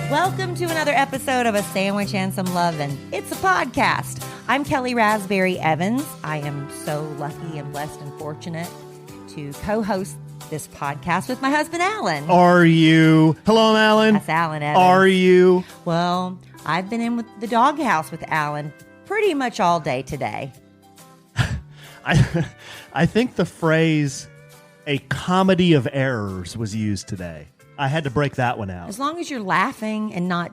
Welcome to another episode of A Sandwich and Some Lovin'. It's a podcast. I'm Kellie Raspberry Evans. I am so lucky and blessed and fortunate to co-host this podcast with my husband, Alan. Are you? Hello, I'm Alan. That's Alan Evans. Are you? Well, I've been in with the doghouse with Alan pretty much all day today. I think the phrase "a comedy of errors" was used today. I had to break that one out. As long as you're laughing and not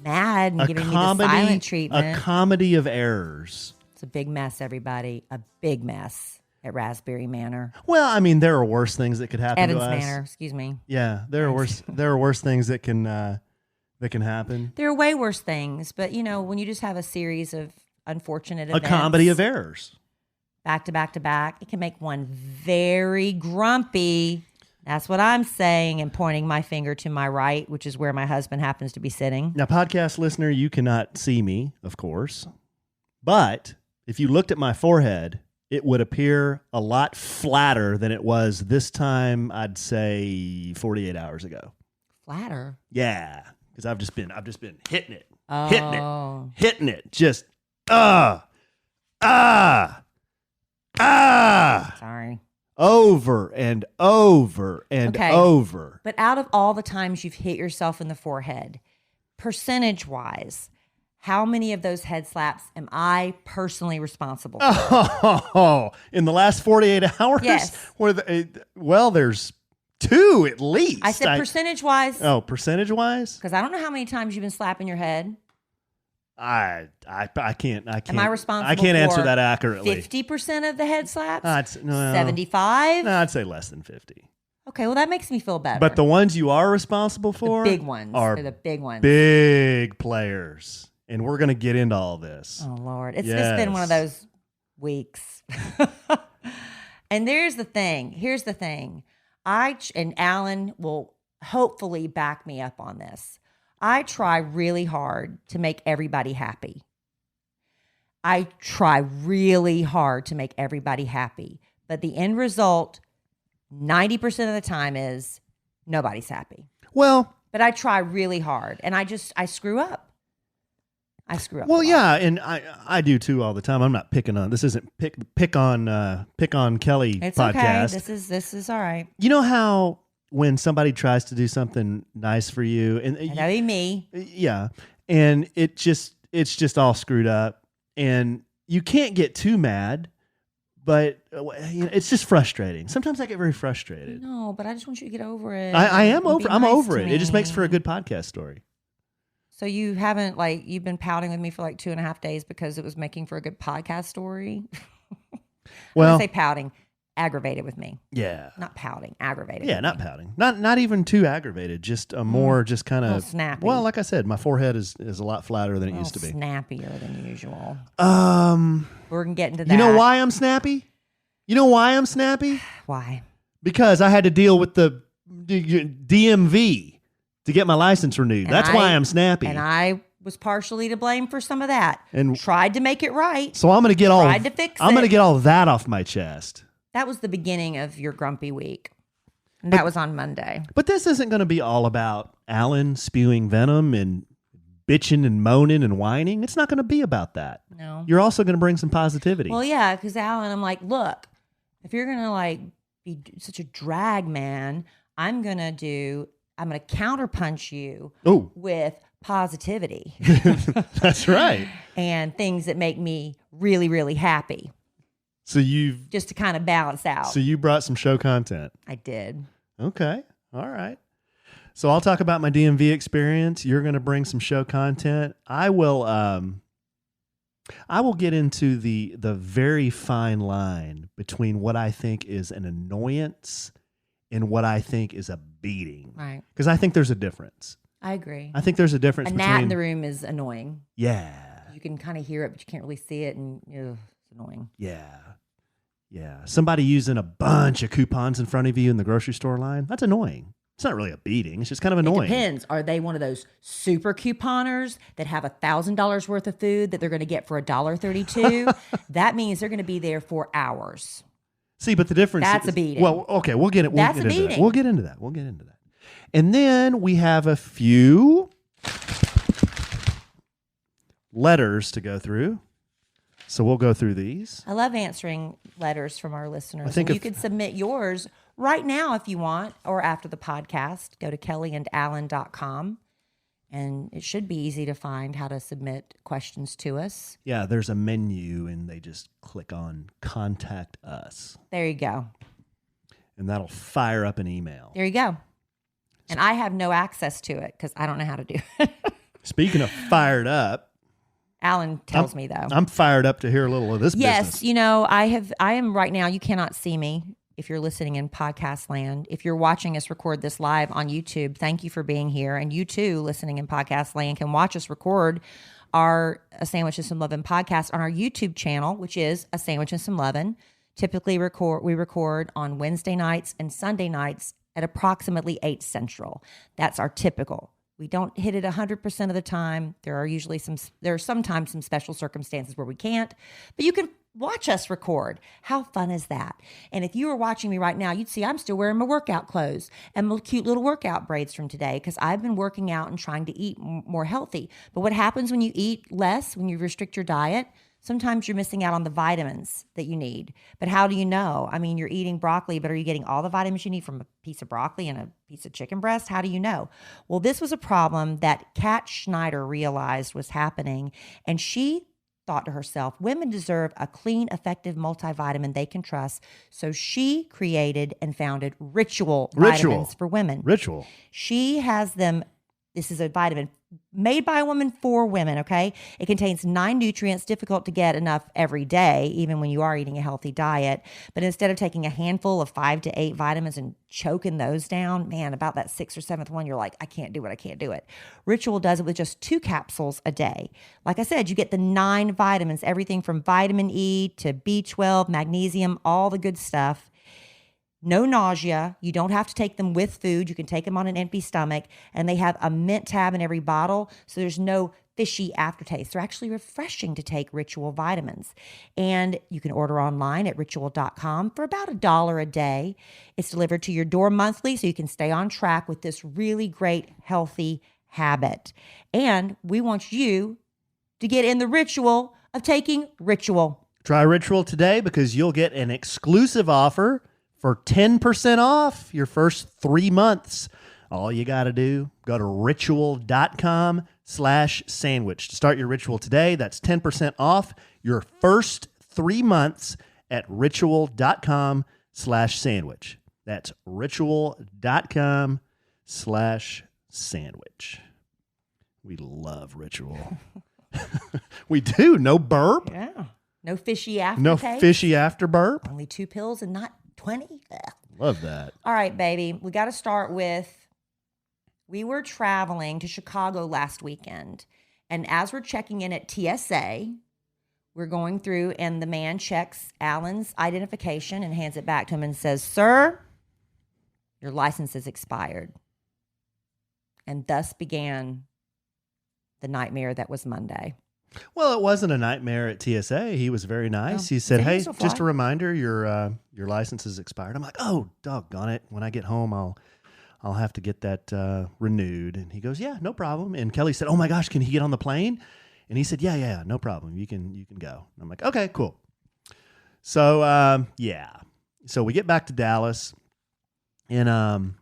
mad and giving me the silent treatment. A comedy of errors. It's a big mess, everybody. A big mess at Raspberry Manor. Well, I mean, there are worse things that could happen Evans to us. Manor, excuse me. Yeah, there are worse things that can happen. There are way worse things, but you know, when you just have a series of unfortunate events, A comedy of errors. Back to back to back, it can make one very grumpy. That's what I'm saying and pointing my finger to my right, which is where my husband happens to be sitting. Now, podcast listener, you cannot see me, of course. But if you looked at my forehead, it would appear a lot flatter than it was this time, I'd say 48 hours ago. Flatter? Yeah, because I've just been hitting it. Oh. Hitting it. Just, Sorry. over and over and over. But out of all the times you've hit yourself in the forehead, percentage-wise, how many of those head slaps am I personally responsible for? Oh, in the last 48 hours? Yes. Well, there's two at least. I said percentage-wise. Oh, percentage-wise? Because I don't know how many times you've been slapping your head. I can't. Am I responsible? I can't for answer that accurately. 50% of the head slaps? No, 75? No, I'd say less than 50. Okay, well that makes me feel better. But the ones you are responsible for, the big ones, are the big ones, big players, and we're gonna get into all this. Oh Lord, it's just been one of those weeks. And here's the thing. And Alan will hopefully back me up on this. I try really hard to make everybody happy. But the end result, 90% of the time, is nobody's happy. Well, but I try really hard, and I screw up. Well, yeah, and I do too all the time. I'm not picking on. This isn't pick on Kelly it's podcast. Okay. This is all right. You know how when somebody tries to do something nice for you, and that'd be me. Yeah, and it's just all screwed up, and you can't get too mad, but it's just frustrating. Sometimes I get very frustrated. No, but I just want you to get over it. I'm over it. It just makes for a good podcast story. So you haven't you've been pouting with me for 2.5 days because it was making for a good podcast story? Well, I say pouting. Aggravated with me. Yeah. Not pouting, aggravated. Yeah, not pouting. Not even too aggravated. Just more just kind of snappy. Well, like I said, my forehead is a lot flatter than it used to be. Snappier than usual. We're going to get into that. You know why I'm snappy? Why? Because I had to deal with the DMV to get my license renewed. That's why I'm snappy. And I was partially to blame for some of that. And tried to make it right. So I'm going to get tried to fix it. I'm going to get all that off my chest. That was the beginning of your grumpy week. And that was on Monday. But this isn't going to be all about Alan spewing venom and bitching and moaning and whining. It's not going to be about that. No. You're also going to bring some positivity. Well, yeah, because Alan, I'm like, look, if you're going to be such a drag man, I'm going to counterpunch you with positivity. That's right. And things that make me really, really happy. So you've just to kind of balance out. So you brought some show content. I did. Okay. All right. So I'll talk about my DMV experience. You're going to bring some show content. I will get into the very fine line between what I think is an annoyance and what I think is a beating. Right. Because I think there's a difference. I agree. I think there's a difference between... A gnat in the room is annoying. Yeah. You can kind of hear it, but you can't really see it, and it's annoying. Yeah. Yeah. Somebody using a bunch of coupons in front of you in the grocery store line, that's annoying. It's not really a beating. It's just kind of annoying. It depends. Are they one of those super couponers that have $1,000 worth of food that they're going to get for $1.32? That means they're going to be there for hours. See, but the difference That's is, a beating. Well, okay, we'll get it. We'll That's get a into that. beating. We'll get into that. We'll get into that. And then we have a few letters to go through. So we'll go through these. I love answering letters from our listeners. I think and you can submit yours right now if you want, or after the podcast. Go to kellyandallen.com. And it should be easy to find how to submit questions to us. Yeah, there's a menu, and they just click on Contact Us. There you go. And that'll fire up an email. There you go. And I have no access to it because I don't know how to do it. Speaking of fired up, Alan tells me though. I'm fired up to hear a little of this business. Yes, I am right now. You cannot see me if you're listening in podcast land. If you're watching us record this live on YouTube, thank you for being here. And you too, listening in podcast land, can watch us record our A Sandwich and Some Lovin' podcast on our YouTube channel, which is A Sandwich and Some Lovin'. Typically we record on Wednesday nights and Sunday nights at approximately 8 Central. That's our typical. We don't hit it 100% of the time. There are sometimes some special circumstances where we can't, but you can watch us record. How fun is that? And if you were watching me right now, you'd see I'm still wearing my workout clothes and my cute little workout braids from today because I've been working out and trying to eat more healthy. But what happens when you eat less, when you restrict your diet? Sometimes you're missing out on the vitamins that you need. But how do you know? I mean, you're eating broccoli, but are you getting all the vitamins you need from a piece of broccoli and a piece of chicken breast? How do you know? Well, this was a problem that Kat Schneider realized was happening, and she thought to herself, women deserve a clean, effective multivitamin they can trust. So she created and founded Ritual vitamins for women. Ritual. She has them. This is a vitamin made by a woman for women, okay? It contains 9 nutrients, difficult to get enough every day, even when you are eating a healthy diet. But instead of taking a handful of 5 to 8 vitamins and choking those down, man, about that 6th or 7th one, you're like, I can't do it. Ritual does it with just 2 capsules a day. Like I said, you get the 9 vitamins, everything from vitamin E to B12, magnesium, all the good stuff. No nausea. You don't have to take them with food. You can take them on an empty stomach. And they have a mint tab in every bottle, so there's no fishy aftertaste. They're actually refreshing to take Ritual vitamins. And you can order online at ritual.com for about $1 a day. It's delivered to your door monthly, so you can stay on track with this really great, healthy habit. And we want you to get in the ritual of taking Ritual. Try Ritual today because you'll get an exclusive offer for 10% off your first 3 months. All you got to do, go to ritual.com/sandwich to start your Ritual today. That's 10% off your first 3 months at ritual.com/sandwich. That's ritual.com/sandwich. We love Ritual. We do. No burp. Yeah. No fishy aftertaste. No fishy after burp. Only 2 pills and not 20. Ugh. Love that. All right, baby. We got to start with, we were traveling to Chicago last weekend. And as we're checking in at TSA, we're going through and the man checks Alan's identification and hands it back to him and says, "Sir, your license is expired." And thus began the nightmare that was Monday. Well, it wasn't a nightmare at TSA. He was very nice. No. He said, "Hey, Still just a fly. reminder, your license is expired." I'm like, "Oh, doggone it! When I get home, I'll have to get that renewed." And he goes, "Yeah, no problem." And Kelly said, "Oh my gosh, can he get on the plane?" And he said, "Yeah, no problem. You can go." And I'm like, "Okay, cool." So so we get back to Dallas, and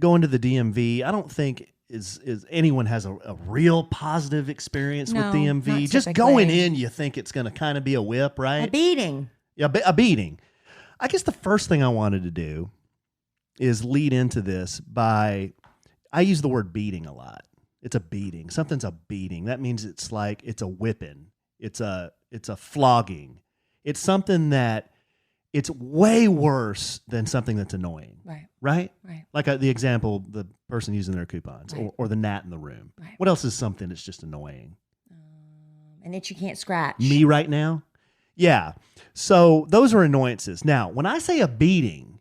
going to the DMV, I don't think is anyone has a real positive experience with No, DMV. not Just typically. going in, you think it's going to kind of be a whip, right? A beating. Yeah, a beating. I guess the first thing I wanted to do is lead into this by, I use the word beating a lot. It's a beating. Something's a beating. That means it's like, it's a whipping. It's a flogging. It's something that it's way worse than something that's annoying. Right? Like the example, the person using their coupons, Right. or the gnat in the room. Right. What else is something that's just annoying? An itch you can't scratch. Me right now? Yeah. So those are annoyances. Now, when I say a beating,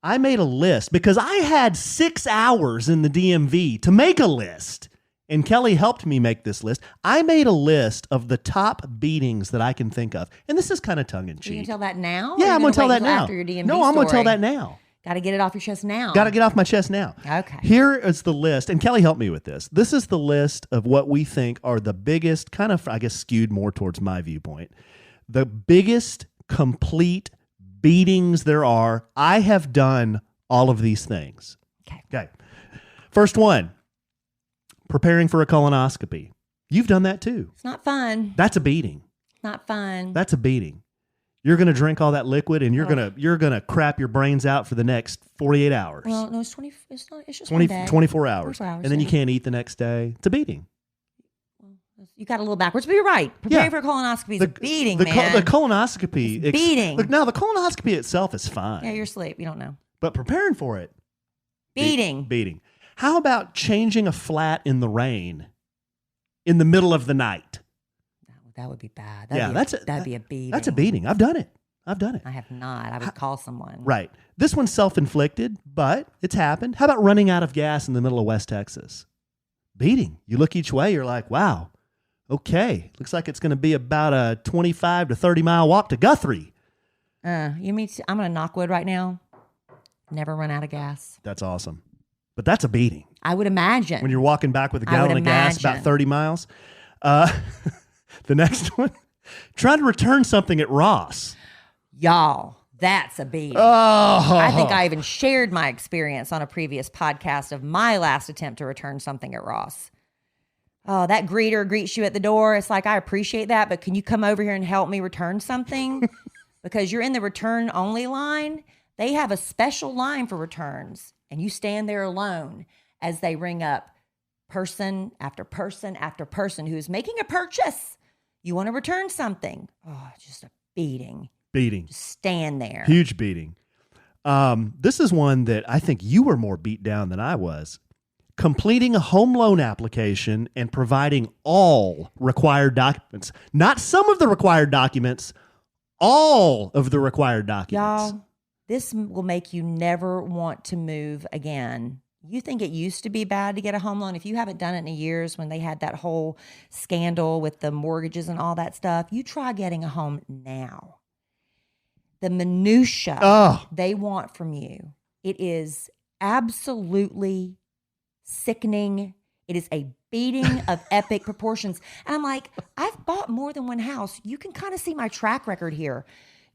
I made a list because I had 6 hours in the DMV to make a list. And Kelly helped me make this list. I made a list of the top beatings that I can think of. And this is kind of tongue in cheek. You can tell that now? Yeah, I'm going to tell that now. After your DMV no, I'm going to tell that now. Got to get it off your chest now. Got to get off my chest now. Okay. Here is the list. And Kelly helped me with this. This is the list of what we think are the biggest, kind of, I guess, skewed more towards my viewpoint. The biggest complete beatings there are. I have done all of these things. Okay. First one. Preparing for a colonoscopy. You've done that too. It's not fun. That's a beating. Not fun. That's a beating. You're going to drink all that liquid and you're going to crap your brains out for the next 48 hours. Well, no, it's 20 it's not it's just 1 day. 24 hours. 24 hours. And then you can't eat the next day. It's a beating. You got a little backwards, but you're right. Preparing for a colonoscopy is a beating, man. The colonoscopy. It's beating. Look, now the colonoscopy itself is fine. Yeah, you're asleep. You don't know. But preparing for it. Beating. Beating. How about changing a flat in the rain in the middle of the night? That would be bad. That'd be a beating. That's a beating. I've done it. I have not. I would call someone. Right. This one's self-inflicted, but it's happened. How about running out of gas in the middle of West Texas? Beating. You look each way, you're like, wow, okay. Looks like it's going to be about a 25 to 30 mile walk to Guthrie. I'm going to knock wood right now. Never run out of gas. That's awesome. But that's a beating. I would imagine. When you're walking back with a gallon of gas about 30 miles. The next one, trying to return something at Ross. Y'all, that's a beating. Oh. I think I even shared my experience on a previous podcast of my last attempt to return something at Ross. Oh, that greeter greets you at the door. It's like, I appreciate that, but can you come over here and help me return something? Because you're in the return only line. They have a special line for returns. And you stand there alone as they ring up person after person after person who's making a purchase. You want to return something. Oh, just a beating. Beating. Just stand there. Huge beating. This is one that I think you were more beat down than I was. Completing a home loan application and providing all required documents. Not some of the required documents, all of the required documents. Y'all, this will make you never want to move again. You think it used to be bad to get a home loan. If you haven't done it in years when they had that whole scandal with the mortgages and all that stuff, you try getting a home now. The minutia they want from you, it is absolutely sickening. It is a beating of epic proportions. And I'm like, I've bought more than one house. You can kind of see my track record here.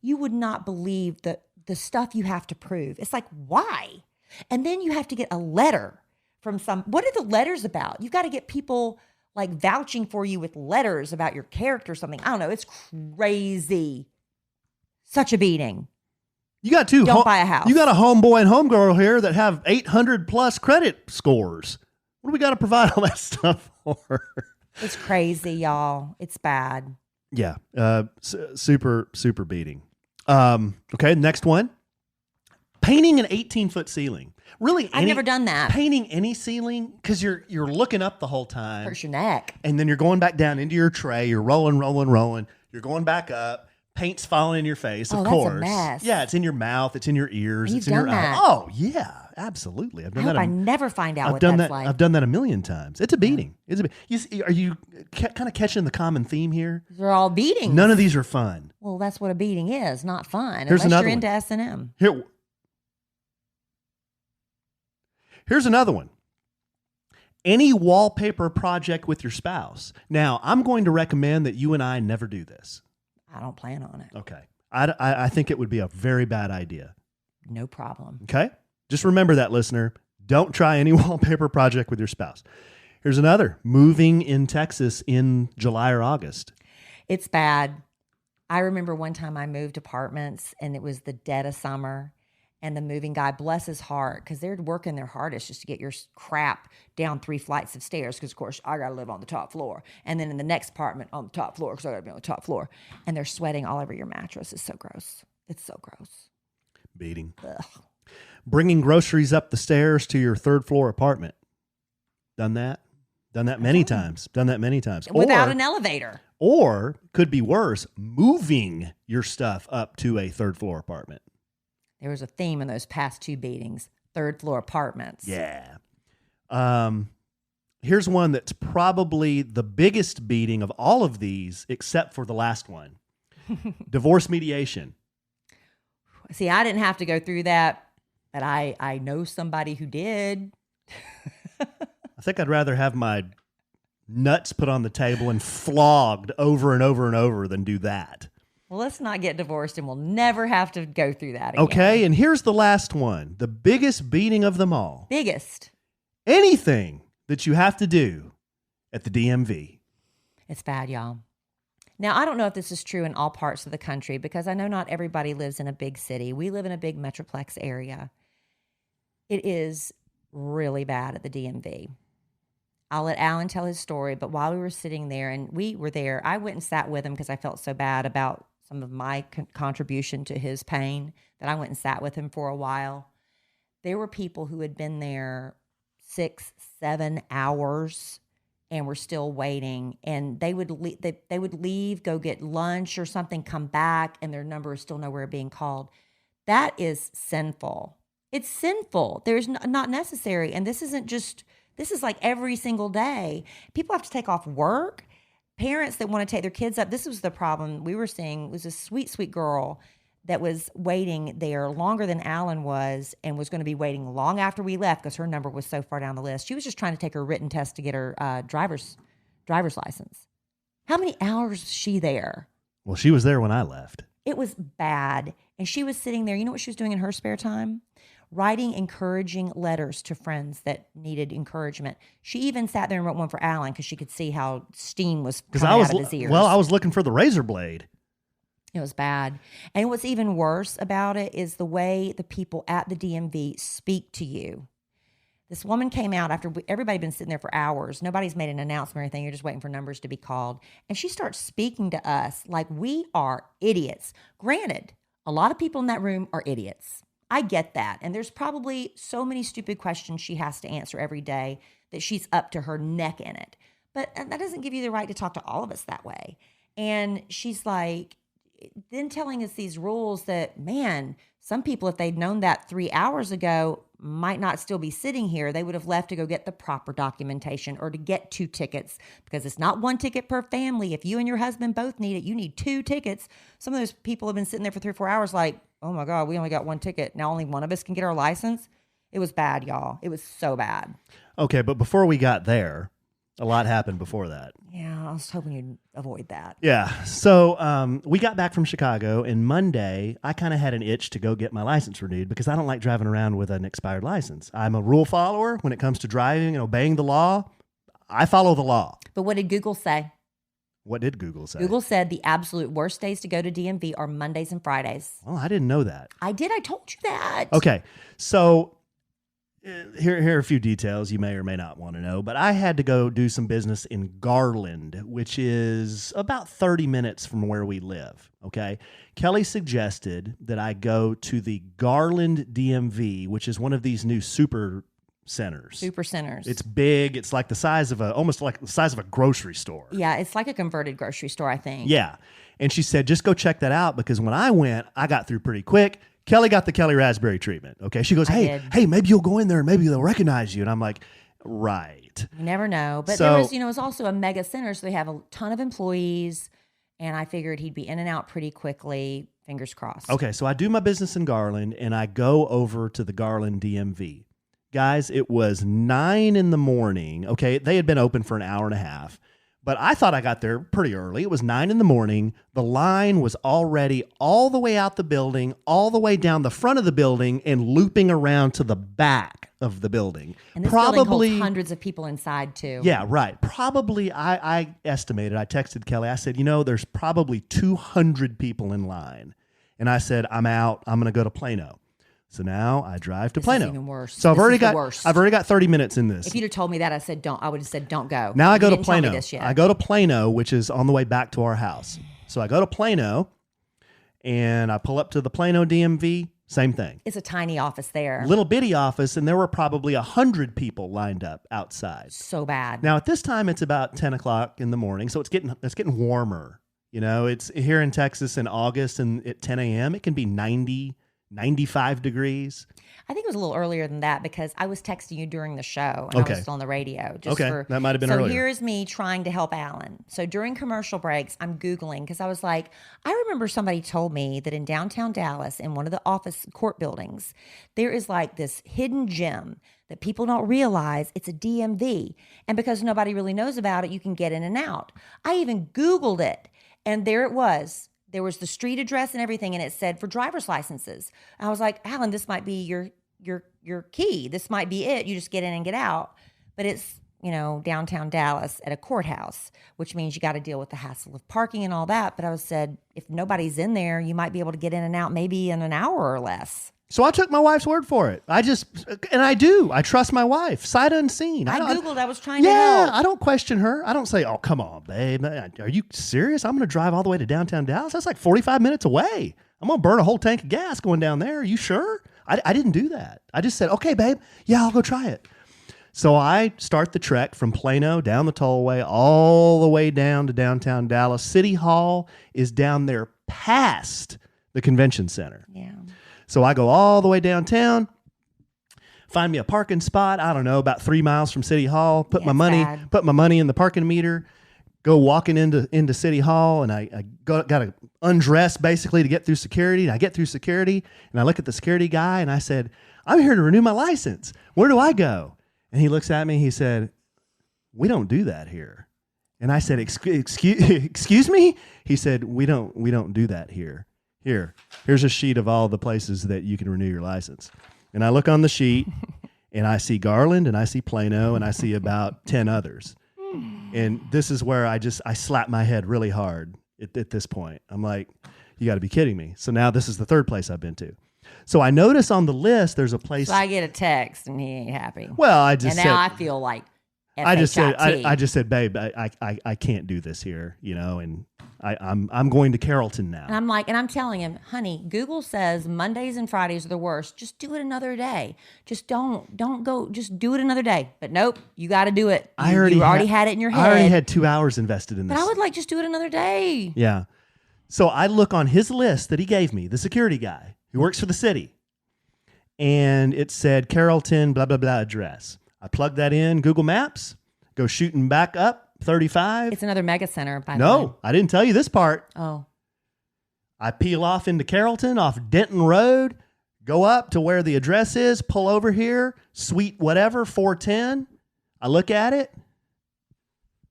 You would not believe the stuff you have to prove. It's like, why? And then you have to get a letter from what are the letters about? You've got to get people like vouching for you with letters about your character or something. I don't know. It's crazy. Such a beating. You got two. Don't buy a house. You got a homeboy and homegirl here that have 800 plus credit scores. What do we got to provide all that stuff for? It's crazy, y'all. It's bad. Yeah. Super, super beating. Okay, next one. Painting an 18-foot ceiling. Really, I've never done that. Painting any ceiling, because you're looking up the whole time. Hurts your neck. And then you're going back down into your tray. You're rolling. You're going back up. Paint's falling in your face, of course. That's a mess. Yeah, it's in your mouth. It's in your ears. You've it's in your done that. eye. Oh, yeah, absolutely. I've done that. I never find out what that's that, like. I've done that a million times. It's a beating. Yeah. It's a beating. Are you kind of catching the common theme here? They're all beatings. None of these are fun. Well, that's what a beating is, not fun. Here's unless another you're into one. S&M. Here's another one. Any wallpaper project with your spouse. Now, I'm going to recommend that you and I never do this. I don't plan on it. Okay. I think it would be a very bad idea. No problem. Okay? Just remember that, listener. Don't try any wallpaper project with your spouse. Here's another. Moving in Texas in July or August. It's bad. I remember one time I moved apartments and it was the dead of summer. And the moving guy, bless his heart, because they're working their hardest just to get your crap down 3 flights of stairs. Because, of course, I got to live on the top floor. And then in the next apartment on the top floor, because I got to be on the top floor. And they're sweating all over your mattress. It's so gross. It's so gross. Beating. Ugh. Bringing groceries up the stairs to your 3rd floor apartment. Done that. Done that many times. Done that many times. Without an elevator. Or, could be worse, moving your stuff up to a 3rd floor apartment. There was a theme in those past 2 beatings. 3rd floor apartments. Yeah. Here's one that's probably the biggest beating of all of these, except for the last one. Divorce mediation. See, I didn't have to go through that, but I know somebody who did. I think I'd rather have my nuts put on the table and flogged over and over and over than do that. Well, let's not get divorced and we'll never have to go through that again. Okay, and here's the last one. The biggest beating of them all. Biggest. Anything that you have to do at the DMV. It's bad, y'all. Now, I don't know if this is true in all parts of the country because I know not everybody lives in a big city. We live in a big metroplex area. It is really bad at the DMV. I'll let Alan tell his story, but while we were sitting there, and we were there, I went and sat with him because I felt so bad about some of my contribution to his pain that I went and sat with him for a while. There were people who had been there 6, 7 hours and were still waiting, and they would leave, go get lunch or something, come back, and their number is still nowhere being called. That is sinful. It's sinful. There's not necessary, and this is like every single day. People have to take off work. Parents that want to take their kids up. This was the problem we were seeing. It was a sweet, sweet girl that was waiting there longer than Alan was and was going to be waiting long after we left because her number was so far down the list. She was just trying to take her written test to get her driver's license. How many hours was she there? Well, she was there when I left. It was bad. And she was sitting there. You know what she was doing in her spare time? Writing encouraging letters to friends that needed encouragement. She even sat there and wrote one for Alan because she could see how steam was coming out of his ears. Well, I was looking for the razor blade. It was bad. And what's even worse about it is the way the people at the DMV speak to you. This woman came out after everybody had been sitting there for hours. Nobody's made an announcement or anything. You're just waiting for numbers to be called. And she starts speaking to us like we are idiots. Granted, a lot of people in that room are idiots. I get that. And there's probably so many stupid questions she has to answer every day that she's up to her neck in it. But that doesn't give you the right to talk to all of us that way. And she's like, then telling us these rules that, man, some people, if they'd known that 3 hours ago, might not still be sitting here. They would have left to go get the proper documentation or to get 2 tickets because it's not 1 ticket per family. If you and your husband both need it, you need 2 tickets. Some of those people have been sitting there for 3 or 4 hours like, oh my God, we only got 1 ticket. Now only one of us can get our license. It was bad, y'all. It was so bad. Okay, but before we got there, a lot happened before that. Yeah, I was hoping you'd avoid that. Yeah. So we got back from Chicago, and Monday, I kind of had an itch to go get my license renewed because I don't like driving around with an expired license. I'm a rule follower when it comes to driving and obeying the law. I follow the law. But what did Google say? What did Google say? Google said the absolute worst days to go to DMV are Mondays and Fridays. Well, I didn't know that. I did. I told you that. Okay. So here are a few details you may or may not want to know, but I had to go do some business in Garland, which is about 30 minutes from where we live, okay? Kelly suggested that I go to the Garland DMV, which is one of these new super centers. Super centers. It's big. It's like the size of almost like the size of a grocery store. Yeah, it's like a converted grocery store, I think. Yeah. And she said, just go check that out because when I went, I got through pretty quick. Kelly got the Kelly raspberry treatment. Okay. She goes, hey, maybe you'll go in there and maybe they'll recognize you. And I'm like, right. You never know. But there was, it's also a mega center. So they have a ton of employees. And I figured he'd be in and out pretty quickly. Fingers crossed. Okay. So I do my business in Garland and I go over to the Garland DMV. Guys, it was 9 a.m. Okay. They had been open for an hour and a half. But I thought I got there pretty early. It was 9 a.m. The line was already all the way out the building, all the way down the front of the building, and looping around to the back of the building. And this building holds hundreds of people inside, too. Yeah, right. Probably, I estimated, I texted Kelly, I said, there's probably 200 people in line. And I said, I'm out. I'm going to go to Plano. So now I drive to Plano. This is even worse. So I've already got 30 minutes in this. If you'd have told me that, I would have said don't go. Now I go to Plano. I go to Plano, which is on the way back to our house. So I go to Plano and I pull up to the Plano DMV, same thing. It's a tiny office there. Little bitty office, and there were probably 100 people lined up outside. So bad. Now at this time it's about 10 o'clock in the morning, so it's getting warmer. It's here in Texas in August and at 10 a.m. it can be 90 95 degrees. I think it was a little earlier than that because I was texting you during the show and I was still on the radio. That might have been earlier. So here's me trying to help Alan. So during commercial breaks, I'm Googling because I was like, I remember somebody told me that in downtown Dallas, in one of the office court buildings, there is like this hidden gem that people don't realize it's a DMV. And because nobody really knows about it, you can get in and out. I even Googled it and there it was. There was the street address and everything, and it said for driver's licenses. I was like, Alan, this might be your key. This might be it. You just get in and get out. But it's, downtown Dallas at a courthouse, which means you got to deal with the hassle of parking and all that. But I was said, if nobody's in there, you might be able to get in and out maybe in an hour or less. So I took my wife's word for it. I trust my wife, sight unseen. I Googled, I was trying to help. Yeah, I don't question her. I don't say, oh, come on, babe. Are you serious? I'm going to drive all the way to downtown Dallas? That's like 45 minutes away. I'm going to burn a whole tank of gas going down there. Are you sure? I didn't do that. I just said, okay, babe. Yeah, I'll go try it. So I start the trek from Plano down the tollway all the way down to downtown Dallas. City Hall is down there past the convention center. Yeah. So I go all the way downtown, find me a parking spot, I don't know, about 3 miles from City Hall, put my money in the parking meter, go walking into City Hall, and I got to undress basically to get through security. And I get through security, and I look at the security guy, and I said, I'm here to renew my license. Where do I go? And he looks at me, he said, we don't do that here. And I said, excuse me? He said, we don't do that here. Here's a sheet of all the places that you can renew your license. And I look on the sheet, and I see Garland, and I see Plano, and I see about 10 others. And this is where I slap my head really hard at this point. I'm like, you got to be kidding me. So now this is the third place I've been to. So I notice on the list there's a place. So I get a text, and he ain't happy. Well, I feel like I just said, babe, I can't do this here, and I'm going to Carrollton now. And I'm telling him, honey, Google says Mondays and Fridays are the worst. Just do it another day. Just don't go. Just do it another day. But nope, you got to do it. You already had it in your head. I already had 2 hours invested in this. But I would just do it another day. Yeah. So I look on his list that he gave me, the security guy who works for the city, and it said Carrollton, blah, blah, blah address. I plug that in Google Maps, go shooting back up 35. It's another mega center, by the way. No, I didn't tell you this part. Oh. I peel off into Carrollton off Denton Road, go up to where the address is, pull over here, suite whatever, 410. I look at it,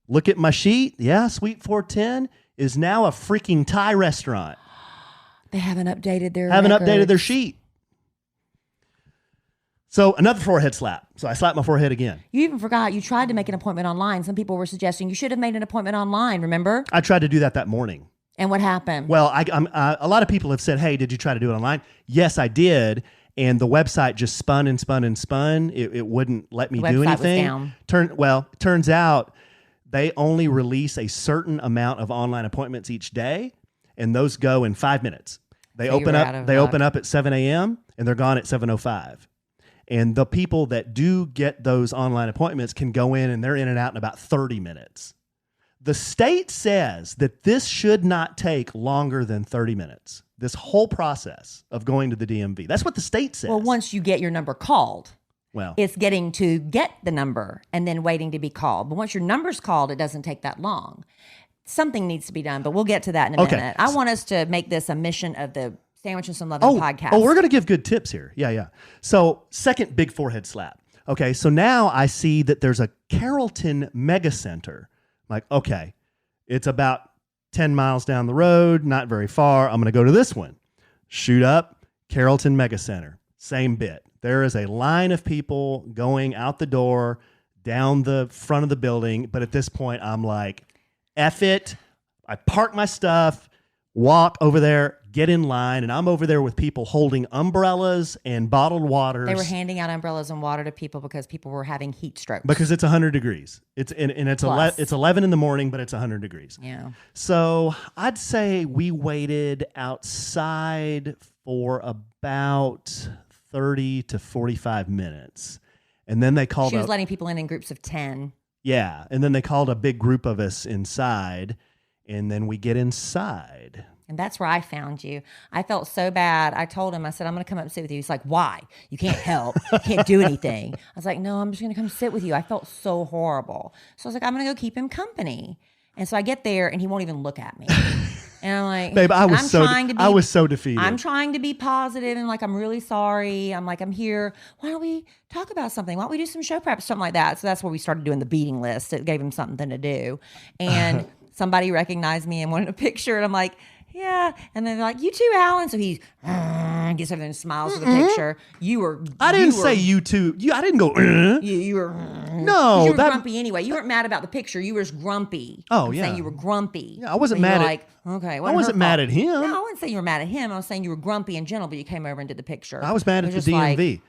look at my sheet. Yeah, suite 410 is now a freaking Thai restaurant. They haven't updated their sheet. So another forehead slap. So I slapped my forehead again. You even forgot you tried to make an appointment online. Some people were suggesting you should have made an appointment online, remember? I tried to do that morning. And what happened? Well, a lot of people have said, hey, did you try to do it online? Yes, I did. And the website just spun and spun and spun. It wouldn't let me do anything. Was down. Turns out they only release a certain amount of online appointments each day, and those go in 5 minutes. They open up at 7 a.m. and they're gone at 7:05. And the people that do get those online appointments can go in and they're in and out in about 30 minutes. The state says that this should not take longer than 30 minutes. This whole process of going to the DMV. That's what the state says. Well, once you get your number called, well, it's getting to get the number and then waiting to be called. But once your number's called, it doesn't take that long. Something needs to be done, but we'll get to that in a minute. I want us to make this a mission of the Sandwich and Some Loving podcast. Oh, we're going to give good tips here. Yeah. So second big forehead slap. Okay, so now I see that there's a Carrollton Mega Center. I'm like, okay, it's about 10 miles down the road, not very far. I'm going to go to this one. Shoot up, Carrollton Mega Center. Same bit. There is a line of people going out the door, down the front of the building. But at this point, I'm like, F it. I park my stuff, walk over there, get in line, and I'm over there with people holding umbrellas and bottled waters. They were handing out umbrellas and water to people because people were having heat strokes. Because it's 100 degrees. It's 11 in the morning, but it's 100 degrees. Yeah. So I'd say we waited outside for about 30 to 45 minutes. And then they called She was letting people in groups of 10. Yeah. And then they called a big group of us inside. And then we get inside. And that's where I found you. I felt so bad. I told him, I said, I'm going to come up and sit with you. He's like, why? You can't help. You can't do anything. I was like, no, I'm just going to come sit with you. I felt so horrible. So I was like, I'm going to go keep him company. And so I get there and he won't even look at me. And I'm like, babe, I was so defeated. I'm trying to be positive and like, I'm really sorry. I'm like, I'm here. Why don't we talk about something? Why don't we do some show prep, something like that? So that's where we started doing the beating list. It gave him something to do. And somebody recognized me and wanted a picture. And I'm like, yeah. And then they're like, you too, Alan. So he gets over and smiles for the picture. I didn't say you too. I didn't go, You were no. You were grumpy anyway. You weren't mad about the picture. You were just grumpy. Oh, Saying you were grumpy. Yeah, I wasn't mad at like, okay. I wasn't mad at him. No, I wasn't saying you were mad at him. I was saying you were grumpy in general, but you came over and did the picture. I was mad at the DMV.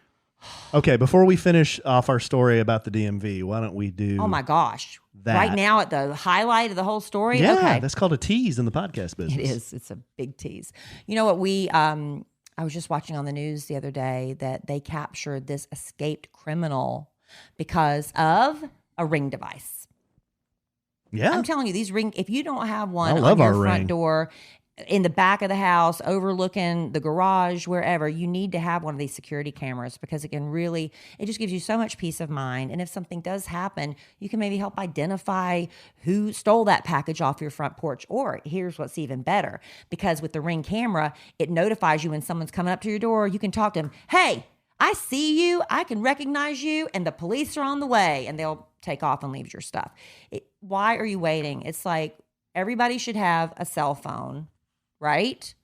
Okay, before we finish off our story about the DMV, why don't we do... Oh, my gosh. That. Right now at the highlight of the whole story? Yeah, okay. That's called a tease in the podcast business. It is. It's a big tease. You know what? I was just watching on the news the other day that they captured this escaped criminal because of a Ring device. Yeah. I'm telling you, these Ring, if you don't have one on your front door, in the back of the house, overlooking the garage, wherever, you need to have one of these security cameras because it just gives you so much peace of mind. And if something does happen, you can maybe help identify who stole that package off your front porch. Or here's what's even better, because with the Ring camera, it notifies you when someone's coming up to your door. You can talk to them. Hey, I see you. I can recognize you. And the police are on the way. And they'll take off and leave your stuff. Why are you waiting? It's like everybody should have a cell phone. Right?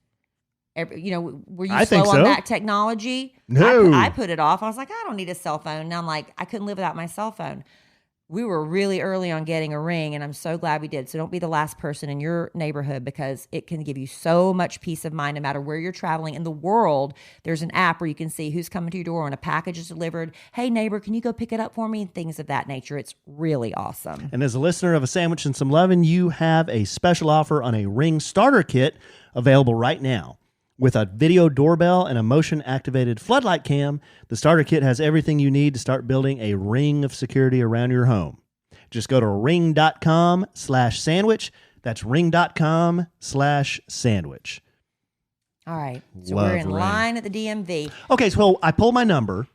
Were you slow on that technology? No. I put it off. I was like, I don't need a cell phone. Now I'm like, I couldn't live without my cell phone. We were really early on getting a Ring, and I'm so glad we did. So don't be the last person in your neighborhood because it can give you so much peace of mind no matter where you're traveling in the world. There's an app where you can see who's coming to your door when a package is delivered. Hey, neighbor, can you go pick it up for me? And things of that nature. It's really awesome. And as a listener of A Sandwich and Some Lovin', you have a special offer on a Ring starter kit available right now. With a video doorbell and a motion-activated floodlight cam, the starter kit has everything you need to start building a ring of security around your home. Just go to ring.com/sandwich. That's ring.com/sandwich. All right. So we're in line at the DMV. Okay, so I pull my number,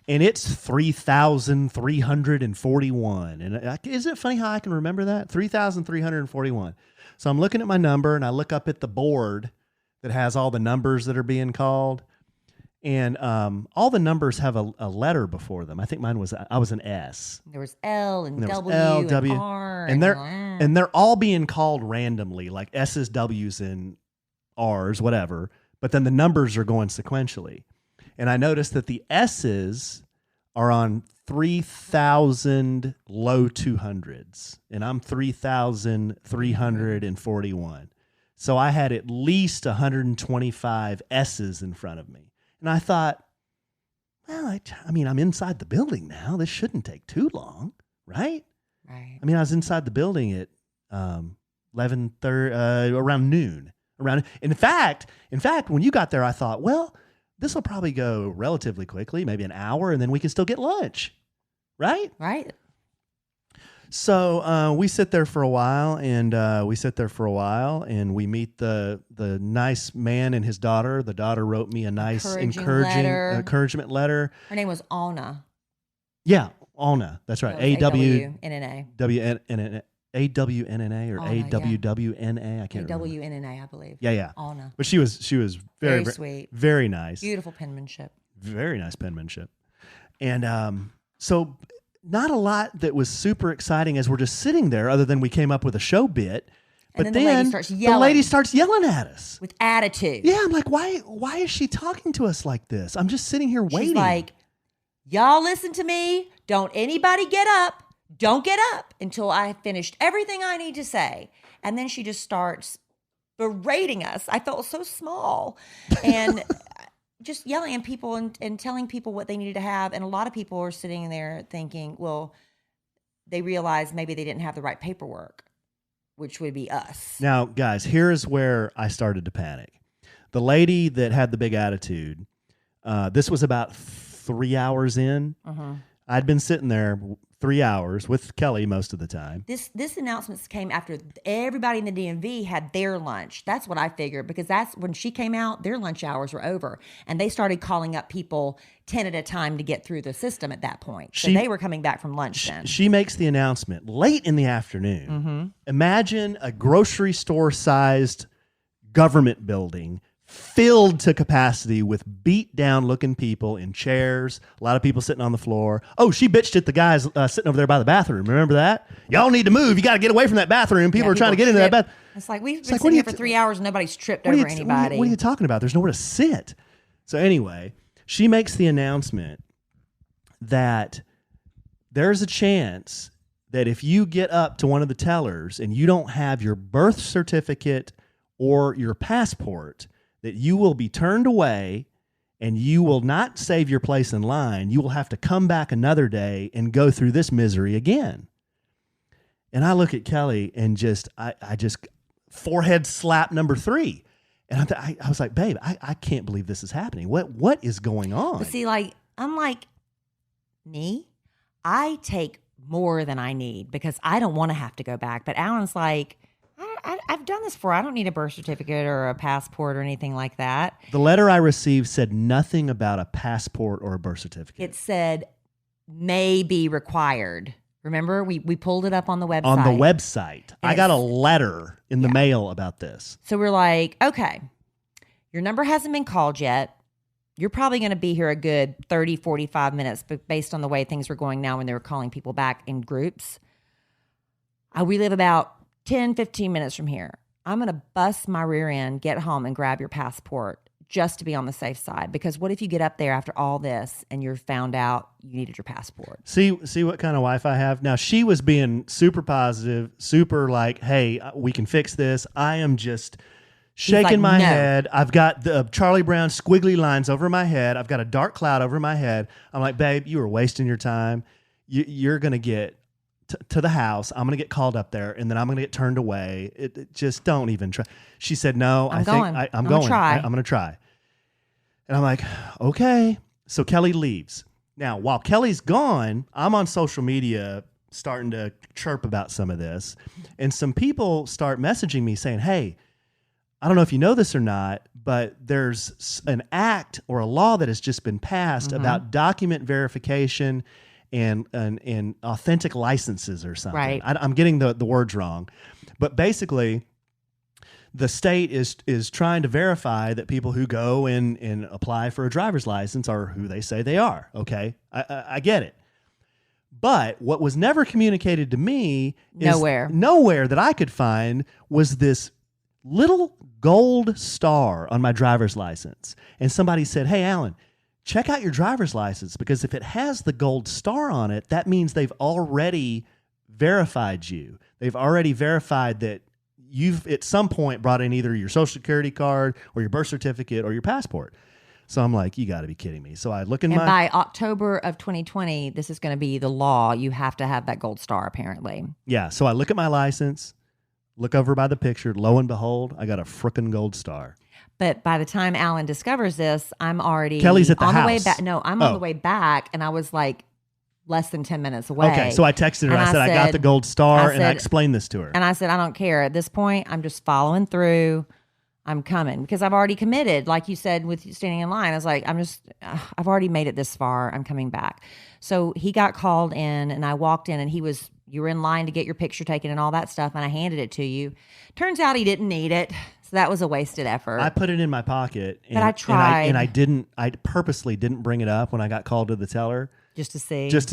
and it's 3,341. And isn't it funny how I can remember that? 3,341. So I'm looking at my number, and I look up at the board that has all the numbers that are being called. And all the numbers have a letter before them. I think I was an S. There was L and W and R. And they're all being called randomly, like S's, W's, and R's, whatever. But then the numbers are going sequentially. And I noticed that the S's are on 3,000 low 200s. And I'm 3,341. So I had at least 125 S's in front of me. And I thought, well, I'm inside the building now. This shouldn't take too long, right? Right. I was inside the building at 11:30, around noon. In fact, when you got there, I thought, well, this will probably go relatively quickly, maybe an hour, and then we can still get lunch, right? Right. So we sit there for a while, and we meet the nice man and his daughter. The daughter wrote me a nice encouragement letter. Her name was Anna. Yeah, Anna. That's right. AWNNA. AWNNA or AWWNA. I can't remember. AWNNA, I believe. Yeah. Anna. But she was very sweet, very nice, beautiful penmanship. Very nice penmanship, and so. Not a lot that was super exciting as we're just sitting there, other than we came up with a show bit. But then the lady starts yelling at us with attitude. Yeah, I'm like, why is she talking to us like this? I'm just sitting here waiting. She's like, y'all listen to me. Don't anybody get up. Don't get up until I finished everything I need to say. And then she just starts berating us. I felt so small. And just yelling at people and telling people what they needed to have. And a lot of people are sitting there thinking, well, they realized maybe they didn't have the right paperwork, which would be us. Now, guys, here's where I started to panic. The lady that had the big attitude, this was about 3 hours in. Uh-huh. I'd been sitting there 3 hours with Kelly most of the time. This announcement came after everybody in the DMV had their lunch. That's what I figured, because that's when she came out, their lunch hours were over. And they started calling up people 10 at a time to get through the system at that point. So they were coming back from lunch then. She makes the announcement late in the afternoon. Mm-hmm. Imagine a grocery store-sized government building filled to capacity with beat down looking people in chairs, a lot of people sitting on the floor. Oh, she bitched at the guys sitting over there by the bathroom. Remember that? Y'all need to move. You got to get away from that bathroom. People are trying to get into that bathroom. It's like, we've been sitting here for 3 hours and nobody's tripped over anybody. What are you talking about? There's nowhere to sit. So anyway, she makes the announcement that there's a chance that if you get up to one of the tellers and you don't have your birth certificate or your passport, that you will be turned away and you will not save your place in line. You will have to come back another day and go through this misery again. And I look at Kelly and I just forehead slap number 3. And I was like, babe, I can't believe this is happening. What is going on? But see, I'm like, me, I take more than I need because I don't want to have to go back. But Alan's like, I've done this before. I don't need a birth certificate or a passport or anything like that. The letter I received said nothing about a passport or a birth certificate. It said may be required. Remember, we pulled it up on the website. On the website. I got a letter in the mail about this. So we're like, okay, your number hasn't been called yet. You're probably going to be here a good 30, 45 minutes, but based on the way things were going now when they were calling people back in groups. We live about 10, 15 minutes from here. I'm going to bust my rear end, get home, and grab your passport just to be on the safe side. Because what if you get up there after all this and you're found out you needed your passport? See what kind of wife I have? Now, she was being super positive, super like, hey, we can fix this. I am just shaking my head. I've got the Charlie Brown squiggly lines over my head. I've got a dark cloud over my head. I'm like, babe, you are wasting your time. You're going to get to the house. I'm going to get called up there, and then I'm going to get turned away. It just don't even try. She said, no, I'm going. I'm going to try. I'm going to try. And I'm like, okay. So Kelly leaves. Now, while Kelly's gone, I'm on social media starting to chirp about some of this. And some people start messaging me saying, hey, I don't know if you know this or not, but there's an act or a law that has just been passed about document verification and authentic licenses or something. Right. I'm getting the words wrong. But basically, the state is trying to verify that people who go and apply for a driver's license are who they say they are. Okay, I get it. But what was never communicated to me is nowhere that I could find was this little gold star on my driver's license. And somebody said, hey, Alan, check out your driver's license, because if it has the gold star on it, that means they've already verified you. They've already verified that you've at some point brought in either your social security card or your birth certificate or your passport. So I'm like, you got to be kidding me. So I look in by October of 2020, this is going to be the law. You have to have that gold star, apparently. Yeah. So I look at my license, look over by the picture. Lo and behold, I got a frickin' gold star. But by the time Alan discovers this, I'm already Kelly's at the on house. The way back. No, I'm on the way back, and I was like less than 10 minutes away. Okay, so I texted her. I said, I got the gold star, and I explained this to her. And I said, I don't care. At this point, I'm just following through. I'm coming because I've already committed. Like you said, with standing in line, I was like, I've already made it this far. I'm coming back. So he got called in, and I walked in, and you were in line to get your picture taken and all that stuff, and I handed it to you. Turns out he didn't need it. So that was a wasted effort. I put it in my pocket. But I tried. I purposely didn't bring it up when I got called to the teller. Just to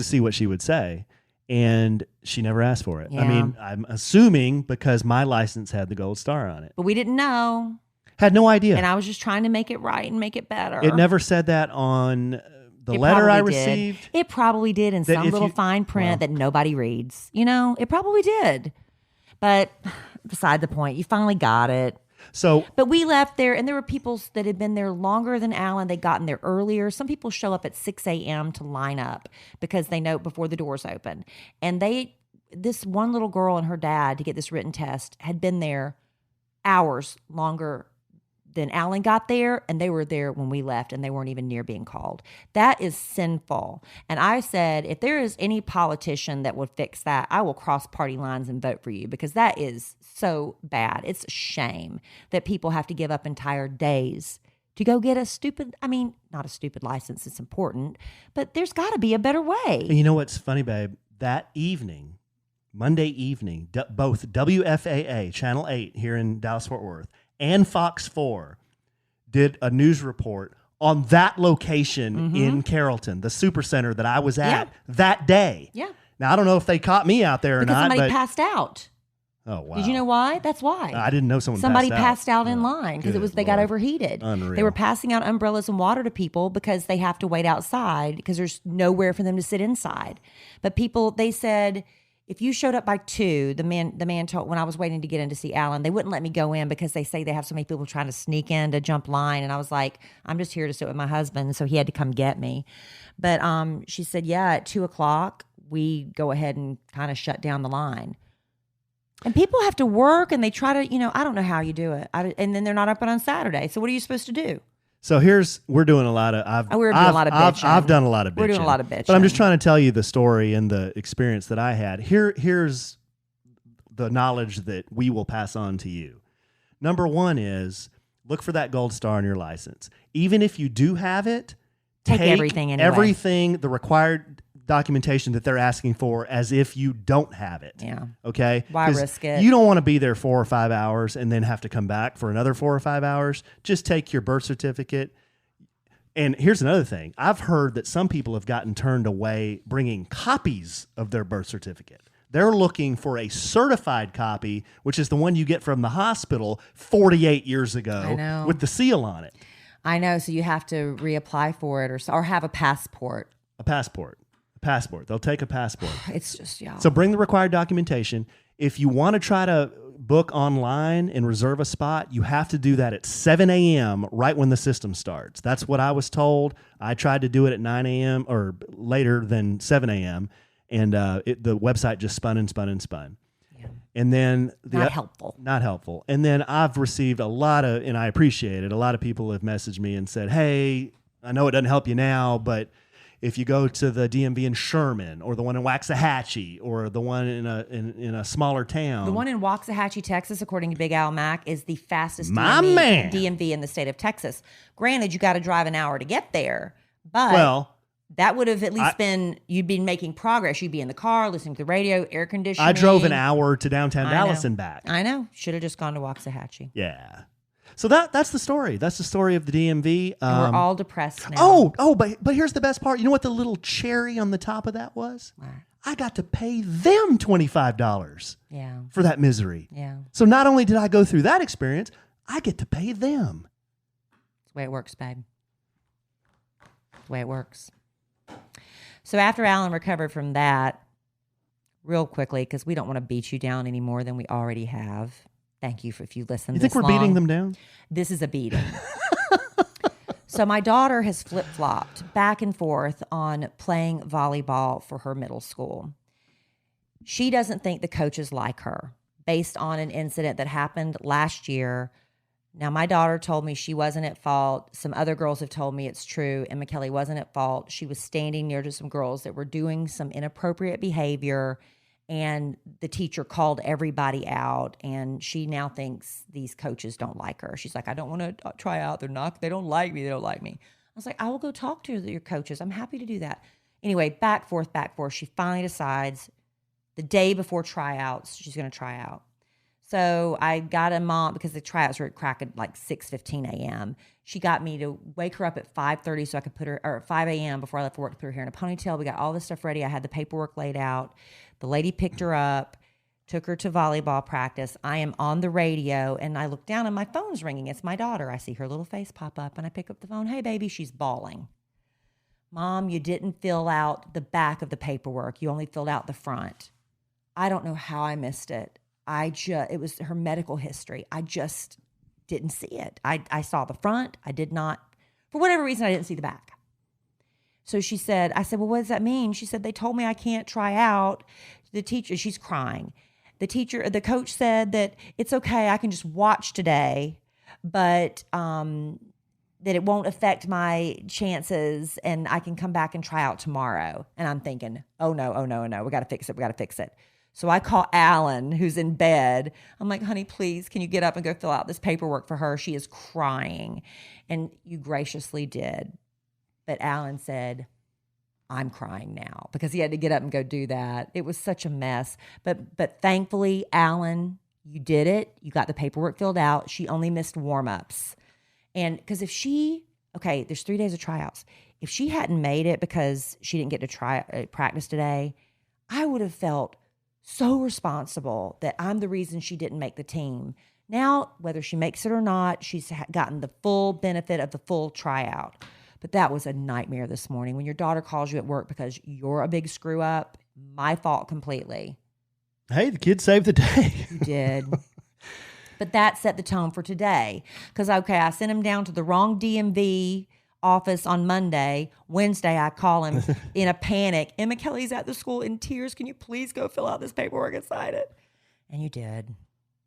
see what she would say. And she never asked for it. Yeah. I mean, I'm assuming because my license had the gold star on it. But we didn't know. Had no idea. And I was just trying to make it right and make it better. It never said that on the letter I received. It probably did in some little fine print that nobody reads. It probably did. But beside the point, you finally got it. But we left there, and there were people that had been there longer than Alan. They'd gotten there earlier. Some people show up at 6 a.m. to line up because they know before the doors open. And this one little girl and her dad to get this written test had been there hours longer then Allen got there, and they were there when we left, and they weren't even near being called. That is sinful. And I said, if there is any politician that would fix that, I will cross party lines and vote for you, because that is so bad. It's a shame that people have to give up entire days to go get a stupid, not a stupid license, it's important, but there's got to be a better way. And you know what's funny, babe? That evening, Monday evening, both WFAA, Channel 8 here in Dallas-Fort Worth, and Fox 4 did a news report on that location in Carrollton, the supercenter that I was at that day. Yeah. Now, I don't know if they caught me out there or because not. Somebody passed out. Oh, wow. Did you know why? That's why. I didn't know somebody passed passed out in line because they got overheated. Unreal. They were passing out umbrellas and water to people because they have to wait outside because there's nowhere for them to sit inside. But they said, if you showed up by 2, the man told, when I was waiting to get in to see Allen, they wouldn't let me go in because they say they have so many people trying to sneak in to jump line. And I was like, I'm just here to sit with my husband. So he had to come get me. But she said, at 2:00, we go ahead and kind of shut down the line. And people have to work and they try to, I don't know how you do it. And then they're not open on Saturday. So what are you supposed to do? So we're doing a lot of, I've done a lot of bitching. We're doing a lot of bitching. But I'm just trying to tell you the story and the experience that I had. Here's the knowledge that we will pass on to you. Number 1 is look for that gold star on your license. Even if you do have it, take everything anyway. Everything, the required documentation that they're asking for as if you don't have it. Yeah. Okay? Why risk it? You don't want to be there 4 or 5 hours and then have to come back for another 4 or 5 hours. Just take your birth certificate. And here's another thing. I've heard that some people have gotten turned away bringing copies of their birth certificate. They're looking for a certified copy, which is the one you get from the hospital 48 years ago with the seal on it. I know. So you have to reapply for it or have a passport. A passport. They'll take a passport. It's just, yeah. So bring the required documentation. If you want to try to book online and reserve a spot, you have to do that at 7 a.m. right when the system starts. That's what I was told. I tried to do it at 9 a.m. or later than 7 a.m. And the website just spun and spun and spun. Yeah. And then Not helpful. And then I've received a lot of, and I appreciate it, a lot of people have messaged me and said, hey, I know it doesn't help you now, but if you go to the DMV in Sherman or the one in Waxahachie or the one in a smaller town. The one in Waxahachie, Texas, according to Big Al Mac, is the fastest DMV in the state of Texas. Granted, you got to drive an hour to get there, but that would have at least you'd been making progress. You'd be in the car, listening to the radio, air conditioning. I drove an hour to downtown Dallas and back. I know. Should have just gone to Waxahachie. Yeah. So that's the story. That's the story of the DMV. And we're all depressed now. But here's the best part. You know what the little cherry on the top of that was? What? I got to pay them $25 for that misery. Yeah. So not only did I go through that experience, I get to pay them. That's the way it works, babe. That's the way it works. So after Allen recovered from that, real quickly, because we don't want to beat you down any more than we already have. Thank you if you listen. You think we're beating them down? This is a beating. So my daughter has flip-flopped back and forth on playing volleyball for her middle school. She doesn't think the coaches like her based on an incident that happened last year. Now, my daughter told me she wasn't at fault. Some other girls have told me it's true. Emma Kelly wasn't at fault. She was standing near to some girls that were doing some inappropriate behavior, and the teacher called everybody out, and she now thinks these coaches don't like her. She's like, I don't want to try out. They don't like me. They don't like me. I was like, I will go talk to your coaches. I'm happy to do that. Anyway, back, forth. She finally decides the day before tryouts, she's going to try out. So I got a mom, because the tryouts were at crack at like 6:15 a.m. She got me to wake her up at 5:30 so I could put her, or 5 a.m. before I left for work, to put her hair in a ponytail. We got all this stuff ready. I had the paperwork laid out. The lady picked her up, took her to volleyball practice. I am on the radio, and I look down and my phone's ringing. It's my daughter. I see her little face pop up, and I pick up the phone. Hey, baby. She's bawling. Mom, you didn't fill out the back of the paperwork. You only filled out the front. I don't know how I missed it. It was her medical history. I just didn't see it. I saw the front. I did not, for whatever reason, I didn't see the back. So I said, well, what does that mean? She said, they told me I can't try out. The teacher, she's crying. The coach said that it's okay. I can just watch today. but that it won't affect my chances and I can come back and try out tomorrow. And I'm thinking, oh no. We got to fix it. So I call Alan, who's in bed. I'm like, honey, please, can you get up and go fill out this paperwork for her? She is crying. And you graciously did. But Alan said, I'm crying now, because he had to get up and go do that. It was such a mess. But thankfully, Alan, you did it. You got the paperwork filled out. She only missed warm-ups. And because there's 3 days of tryouts. If she hadn't made it because she didn't get to practice today, I would have felt so responsible that I'm the reason she didn't make the team. Now, whether she makes it or not, she's gotten the full benefit of the full tryout. But that was a nightmare this morning. When your daughter calls you at work because you're a big screw up, my fault completely. Hey, the kid saved the day. You did. But that set the tone for today. Because, I sent him down to the wrong DMV office on Monday. Wednesday, I call him in a panic. Emma Kelly's at the school in tears. Can you please go fill out this paperwork and sign it? And you did.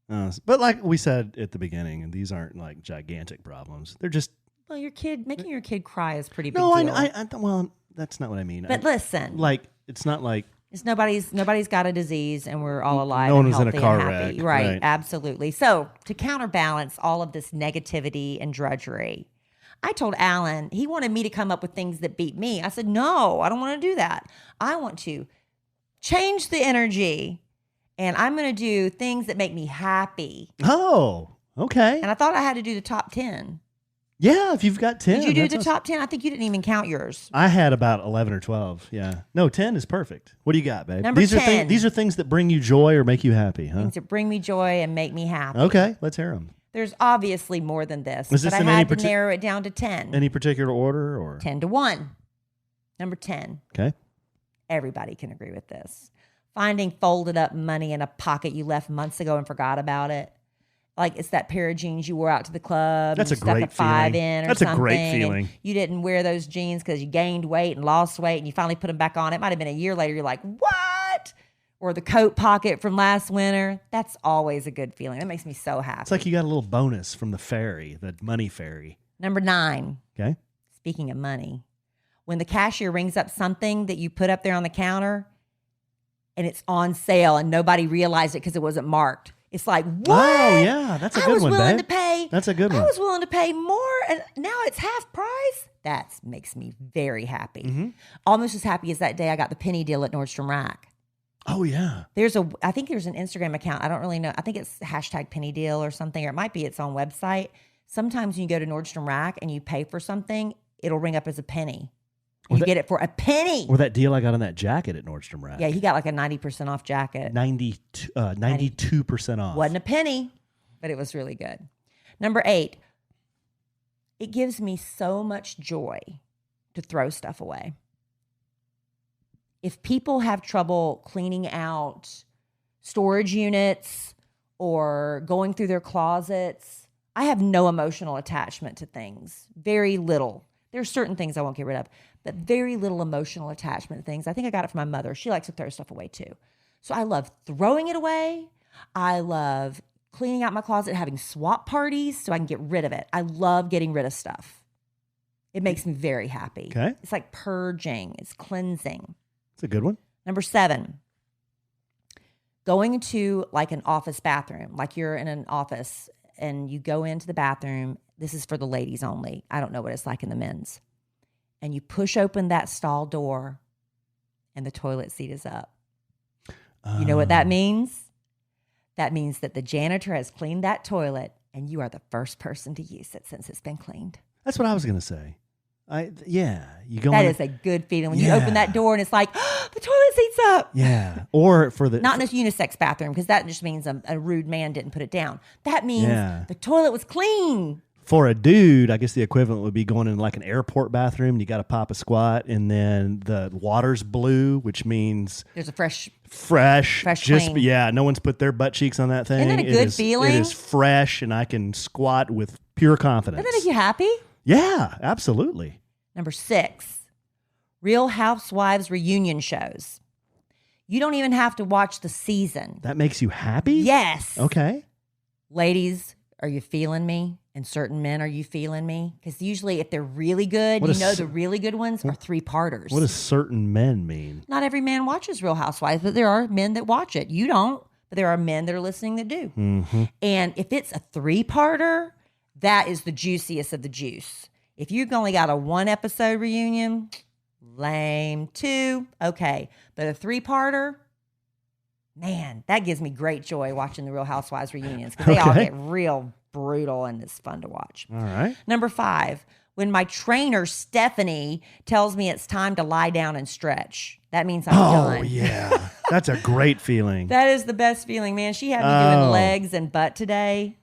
But like we said at the beginning, these aren't like gigantic problems. They're just... Well, making your kid cry is pretty big deal. No, well, that's not what I mean. But listen. Like, it's not like... It's nobody's got a disease and we're all alive no one and was in healthy a car and happy. wreck. Right, absolutely. So to counterbalance all of this negativity and drudgery, I told Alan, he wanted me to come up with things that beat me. I said, no, I don't want to do that. I want to change the energy and I'm going to do things that make me happy. Oh, okay. And I thought I had to do the top 10. Yeah, if you've got 10. Did you do the top 10? I think you didn't even count yours. I had about 11 or 12, yeah. No, 10 is perfect. What do you got, babe? Number 10. These are things that bring you joy or make you happy, huh? Things that bring me joy and make me happy. Okay, let's hear them. There's obviously more than this, Is this but I in had to narrow it down to 10. Any particular order? Or 10 to 1. Number 10. Okay. Everybody can agree with this. Finding folded up money in a pocket you left months ago and forgot about it. Like it's that pair of jeans you wore out to the club. That's and a great stuck a 5 feeling. in or That's something. a great feeling. You didn't wear those jeans because you gained weight and lost weight and you finally put them back on. It might have been a year later. You're like, what? Or the coat pocket from last winter. That's always a good feeling. That makes me so happy. It's like you got a little bonus from the ferry, the money ferry. Number 9. Okay. Speaking of money, when the cashier rings up something that you put up there on the counter and it's on sale and nobody realized it because it wasn't marked. It's like, what? Oh, yeah. That's a good one, babe. That's a good one. I was willing to pay more, and now it's half price. That makes me very happy. Mm-hmm. Almost as happy as that day I got the penny deal at Nordstrom Rack. Oh, yeah. I think there's an Instagram account. I don't really know. I think it's #penny deal or something, or it might be its own website. Sometimes when you go to Nordstrom Rack and you pay for something, it'll ring up as a penny. You get it for a penny. Or that deal I got on that jacket at Nordstrom Rack. Yeah, he got like a 90% off jacket. 92% off. Wasn't a penny, but it was really good. Number 8, it gives me so much joy to throw stuff away. If people have trouble cleaning out storage units or going through their closets, I have no emotional attachment to things. Very little. There's certain things I won't get rid of, but very little emotional attachment to things. I think I got it from my mother. She likes to throw stuff away too. So I love throwing it away. I love cleaning out my closet, having swap parties so I can get rid of it. I love getting rid of stuff. It makes me very happy. Okay. It's like purging. It's cleansing. It's a good one. Number 7, going to like an office bathroom, like you're in an office and you go into the bathroom. This is for the ladies only. I don't know what it's like in the men's. And you push open that stall door and the toilet seat is up. You know what that means? That means that the janitor has cleaned that toilet and you are the first person to use it since it's been cleaned. That's what I was going to say. You go. That is a good feeling when you open that door and it's like, oh, the toilet seat's up. Yeah. Or for the... Not in a unisex bathroom, because that just means a rude man didn't put it down. That means the toilet was clean. For a dude, I guess the equivalent would be going in like an airport bathroom and you got to pop a squat and then the water's blue, which means... There's a fresh just clean. Yeah, no one's put their butt cheeks on that thing. Isn't that a good feeling? It is fresh and I can squat with pure confidence. Doesn't that make you happy? Yeah, absolutely. Number 6, Real Housewives reunion shows. You don't even have to watch the season. That makes you happy? Yes. Okay. Ladies, are you feeling me? And certain men, are you feeling me? Because usually if they're really good, What you is- know the really good ones are 3-parters. What does certain men mean? Not every man watches Real Housewives, but there are men that watch it. You don't, but there are men that are listening that do. Mm-hmm. And if it's a 3-parter, that is the juiciest of the juice. If you've only got a 1-episode reunion, lame. 2, okay. But a 3-parter, man, that gives me great joy watching the Real Housewives reunions because they all Okay. get real brutal and it's fun to watch. All right. Number 5, when my trainer, Stephanie, tells me it's time to lie down and stretch. That means I'm done. Oh, yeah. That's a great feeling. That is the best feeling, man. She had me doing legs and butt today.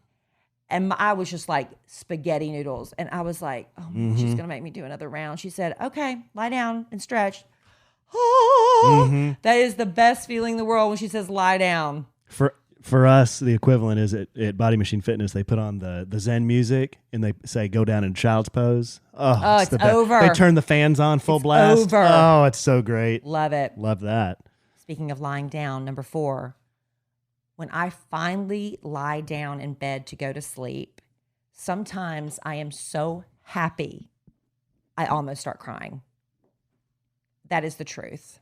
And I was just like spaghetti noodles. And I was like, oh, she's going to make me do another round. She said, okay, lie down and stretch. That is the best feeling in the world when she says lie down. For us, the equivalent is at Body Machine Fitness, they put on the Zen music and they say go down in child's pose. Oh, it's the best. over. They turn the fans on full blast. over. Oh, it's so great. Love it. Love that. Speaking of lying down, number 4, when I finally lie down in bed to go to sleep, sometimes I am so happy, I almost start crying. That is the truth.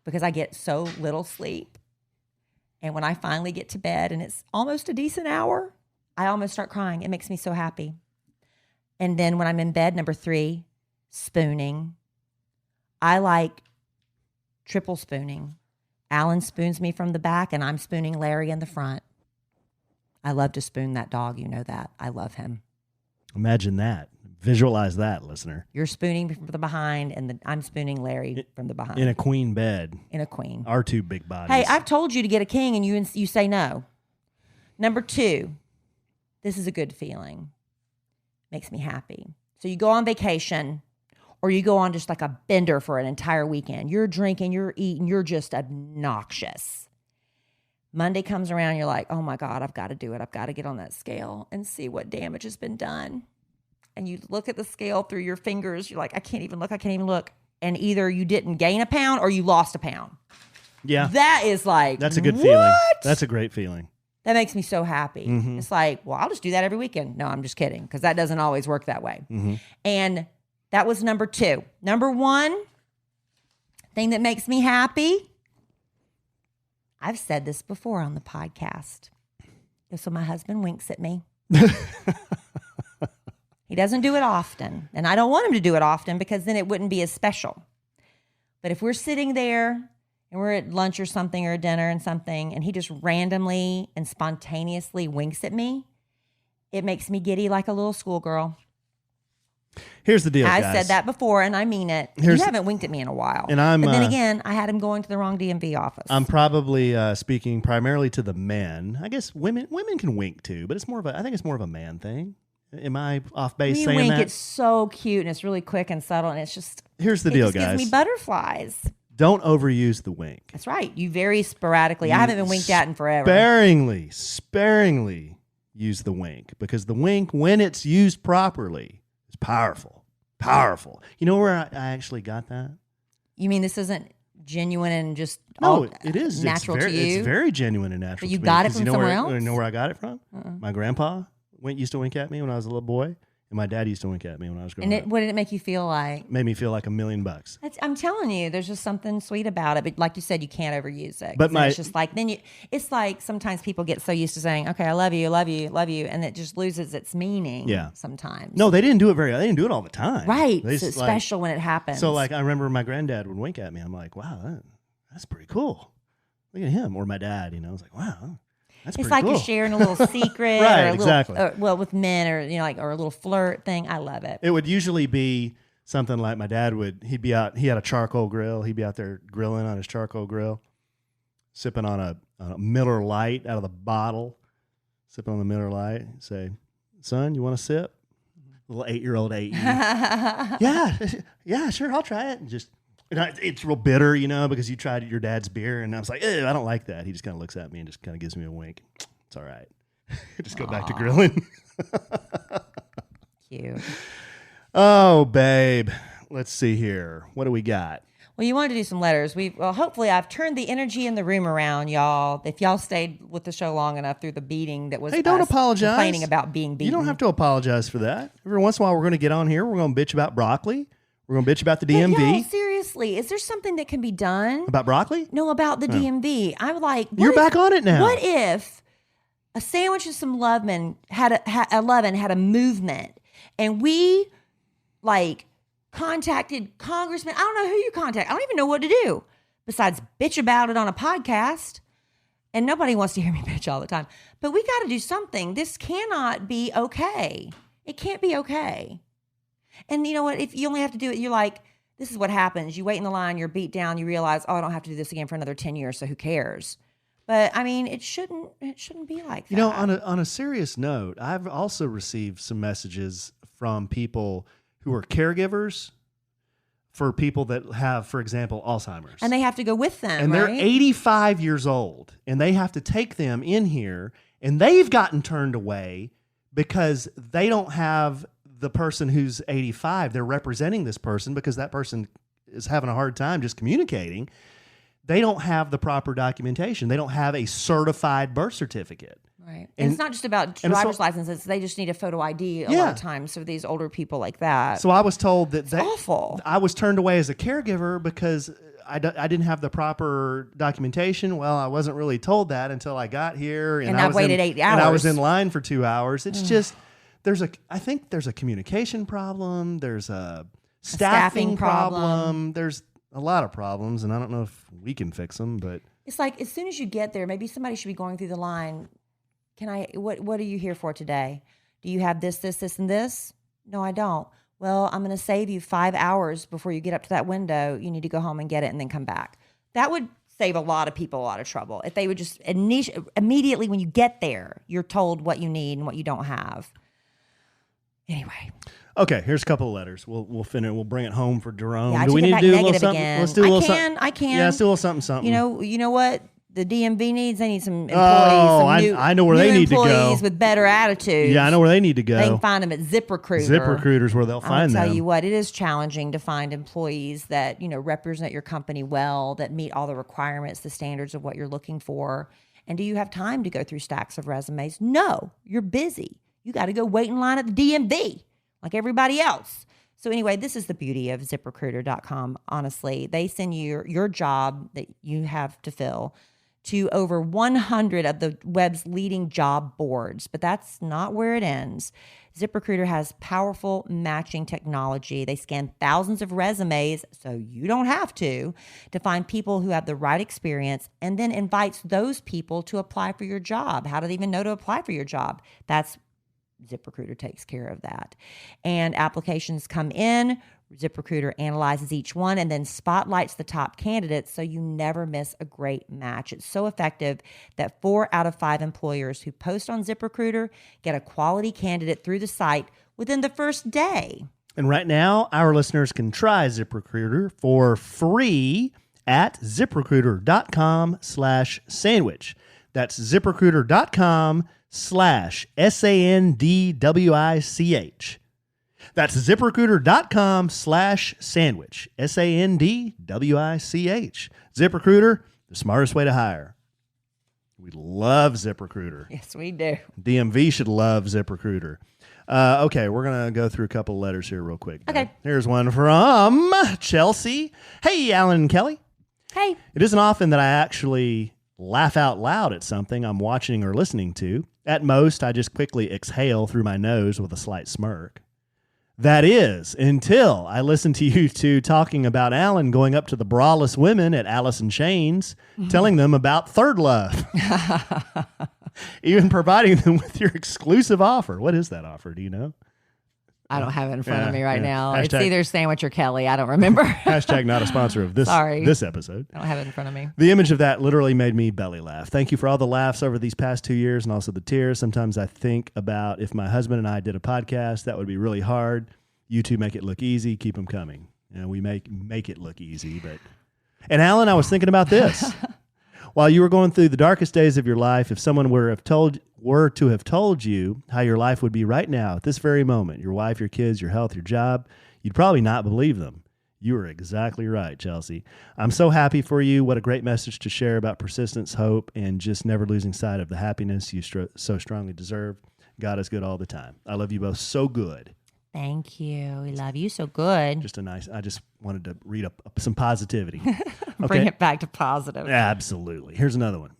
Because I get so little sleep. And when I finally get to bed and it's almost a decent hour, I almost start crying. It makes me so happy. And then when I'm in bed, number 3, spooning. I like triple spooning. Alan spoons me from the back and I'm spooning Larry in the front. I love to spoon that dog. You know that. I love him. Imagine that. Visualize that, listener. You're spooning from the behind and I'm spooning Larry from the behind. In a queen bed. In a queen. Our 2 big bodies. Hey, I've told you to get a king and you say no. Number 2, this is a good feeling. Makes me happy. So you go on vacation or you go on just like a bender for an entire weekend. You're drinking, you're eating, you're just obnoxious. Monday comes around, you're like, oh my God, I've got to do it. I've got to get on that scale and see what damage has been done. And you look at the scale through your fingers. You're like, I can't even look. And either you didn't gain a pound or you lost a pound. Yeah. That is like, That's a good what? feeling. That's a great feeling. That makes me so happy. It's like, well, I'll just do that every weekend. No, I'm just kidding because that doesn't always work that way. And that was number 2. Number 1, thing that makes me happy. I've said this before on the podcast. So my husband winks at me. He doesn't do it often. And I don't want him to do it often because then it wouldn't be as special. But if we're sitting there and we're at lunch or something or a dinner and something, and he just randomly and spontaneously winks at me, it makes me giddy like a little schoolgirl. Here's the deal, guys. I've said that before, and I mean it. You haven't winked at me in a while. And but then again, I had him going to the wrong DMV office. I'm probably speaking primarily to the men. I guess women can wink too, but I think it's more of a man thing. Am I off base when you saying wink, that? it's so cute and it's really quick and subtle, and it's just Here's the deal, it just guys. gives me butterflies. Don't overuse the wink. That's right. You very sporadically. I haven't been winked at in forever. Sparingly use the wink because the wink, when it's used properly, is powerful. Powerful. You know where I actually got that? You mean this isn't genuine and just No, it is natural to you? It's very genuine and natural. But you to me, got it 'cause from you know somewhere where, else? You know where I got it from? My grandpa used to wink at me when I was a little boy, and my dad used to wink at me when I was growing up. what did it make you feel like? Made me feel like $1 million. I'm telling you, there's just something sweet about it. But like you said, you can't overuse it. But it's just like it's like sometimes people get so used to saying, "Okay, I love you, love you, love you," and it just loses its meaning. Yeah. Sometimes. No, they didn't do it all the time. Right. They So just, it's special when it happens. So like I remember my granddad would wink at me. I'm like, wow, that's pretty cool. Look at him. Or my dad, I was like, wow. That's it's pretty like cool. you're sharing a little secret, Right, or a exactly. little, with men, or or a little flirt thing. I love it. It would usually be something like my dad he'd be out. He had a charcoal grill. He'd be out there grilling on his charcoal grill, sipping on a Miller Lite out of the bottle, sipping on the Miller Lite. Say, son, you want to sip? Little 8-year-old ate you. yeah, sure, I'll try it. And just. It's real bitter, because you tried your dad's beer, and I was like, I don't like that. He just kind of looks at me and just kind of gives me a wink. It's all right. Just go back to grilling. Cute. Oh, babe. Let's see here. What do we got? Well, you wanted to do some letters. Hopefully I've turned the energy in the room around, y'all. If y'all stayed with the show long enough through the beating that was don't us apologize. Complaining about being beaten. You don't have to apologize for that. Every once in a while, we're going to get on here. We're going to bitch about broccoli. We're going to bitch about the DMV. But y'all, seriously, is there something that can be done? About broccoli? No, about the DMV. I'm like, You're back on it now. What if a sandwich and some lovin' had a movement and we contacted congressmen. I don't know who you contact. I don't even know what to do besides bitch about it on a podcast. And nobody wants to hear me bitch all the time. But we got to do something. This cannot be okay. It can't be okay. And you know what? If you only have to do it, you're like, this is what happens. You wait in the line, you're beat down, you realize, I don't have to do this again for another 10 years, so who cares? But I mean, it shouldn't be like that. You know, on a serious note, I've also received some messages from people who are caregivers for people that have, for example, Alzheimer's. And they have to go with them, and right? they're 85 years old, and they have to take them in here, and they've gotten turned away because they don't have the person who's 85. They're representing this person because that person is having a hard time just communicating. They don't have the proper documentation. They don't have a certified birth certificate. Right. And it's not just about driver's licenses. They just need a photo ID a lot of times for these older people like that. So I was told that awful. I was turned away as a caregiver because I didn't have the proper documentation. Well, I wasn't really told that until I got here. And I waited 8 hours. And I was in line for 2 hours. It's just, I think there's a communication problem. There's a staffing problem. There's a lot of problems, and I don't know if we can fix them, but it's like as soon as you get there, maybe somebody should be going through the line. What are you here for today? Do you have this, and this? No, I don't. Well, I'm going to save you 5 hours before you get up to that window. You need to go home and get it and then come back. That would save a lot of people a lot of trouble. If they would just immediately when you get there, you're told what you need and what you don't have. Anyway. Okay, here's a couple of letters. We'll finish. We'll bring it home for Jerome. Yeah, do we need to do a little something? Again. Let's do a little something. I can. Yeah, let's do a little something. You know what? The DMV needs. They need some employees. I know where they need to go. Employees with better attitudes. Yeah, I know where they need to go. They can find them at ZipRecruiter. ZipRecruiter's where they'll find them. I'll tell you what, it is challenging to find employees that represent your company well, that meet all the requirements, the standards of what you're looking for. And do you have time to go through stacks of resumes? No, you're busy. You got to go wait in line at the DMV like everybody else. So anyway, this is the beauty of ZipRecruiter.com. Honestly, they send you your job that you have to fill to over 100 of the web's leading job boards. But that's not where it ends. ZipRecruiter has powerful matching technology. They scan thousands of resumes, so you don't have to find people who have the right experience, and then invites those people to apply for your job. How do they even know to apply for your job? ZipRecruiter takes care of that. And applications come in, ZipRecruiter analyzes each one and then spotlights the top candidates so you never miss a great match. It's so effective that 4 out of 5 employers who post on ZipRecruiter get a quality candidate through the site within the first day. And right now, our listeners can try ZipRecruiter for free at ZipRecruiter.com/sandwich. That's ZipRecruiter.com/SANDWICH. That's ZipRecruiter.com/sandwich. SANDWICH. ZipRecruiter, the smartest way to hire. We love ZipRecruiter. Yes, we do. DMV should love ZipRecruiter. Okay, we're going to go through a couple of letters here real quick. Okay. Here's one from Chelsea. Hey, Allen and Kelly. Hey. It isn't often that I actually laugh out loud at something I'm watching or listening to. At most, I just quickly exhale through my nose with a slight smirk. That is, until I listen to you two talking about Allen going up to the braless women at Alice in Chains, telling them about Third Love. Even providing them with your exclusive offer. What is that offer? Do you know? I don't have it in front of me right now. Hashtag, it's either Sandwich or Kelly. I don't remember. Hashtag not a sponsor of this episode. I don't have it in front of me. The image of that literally made me belly laugh. Thank you for all the laughs over these past 2 years and also the tears. Sometimes I think about if my husband and I did a podcast, that would be really hard. You two make it look easy. Keep them coming. We make it look easy. And Allen, I was thinking about this. While you were going through the darkest days of your life, if someone were to have told you how your life would be right now at this very moment, your wife, your kids, your health, your job, you'd probably not believe them. You are exactly right, Chelsea. I'm so happy for you. What a great message to share about persistence, hope, and just never losing sight of the happiness you so strongly deserve. God is good all the time. I love you both so good. Thank you. We love you so good. I just wanted to read up some positivity. Bring it back to positive. Absolutely. Here's another one.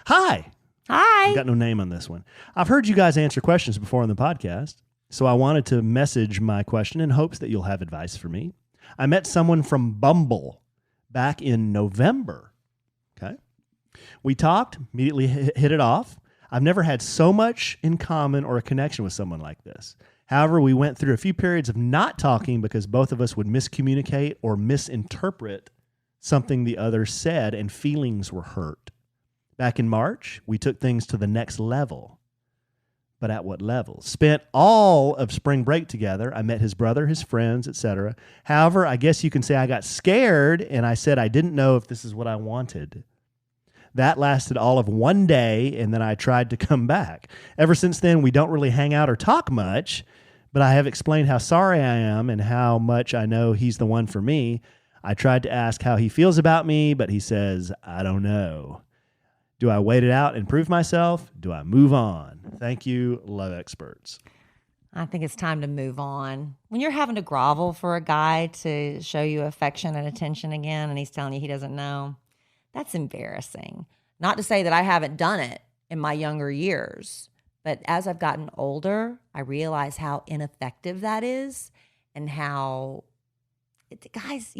Hi. Hi. I've got no name on this one. I've heard you guys answer questions before on the podcast, so I wanted to message my question in hopes that you'll have advice for me. I met someone from Bumble back in November. Okay. We talked, immediately hit it off. I've never had so much in common or a connection with someone like this. However, we went through a few periods of not talking because both of us would miscommunicate or misinterpret something the other said, and feelings were hurt. Back in March, we took things to the next level. But at what level? Spent all of spring break together. I met his brother, his friends, etc. However, I guess you can say I got scared and I said I didn't know if this is what I wanted. That lasted all of one day, and then I tried to come back. Ever since then, we don't really hang out or talk much, but I have explained how sorry I am and how much I know he's the one for me. I tried to ask how he feels about me, but he says, I don't know. Do I wait it out and prove myself? Do I move on? Thank you, love experts. I think it's time to move on. When you're having to grovel for a guy to show you affection and attention again, and he's telling you he doesn't know, that's embarrassing. Not to say that I haven't done it in my younger years, but as I've gotten older, I realize how ineffective that is, and how guys,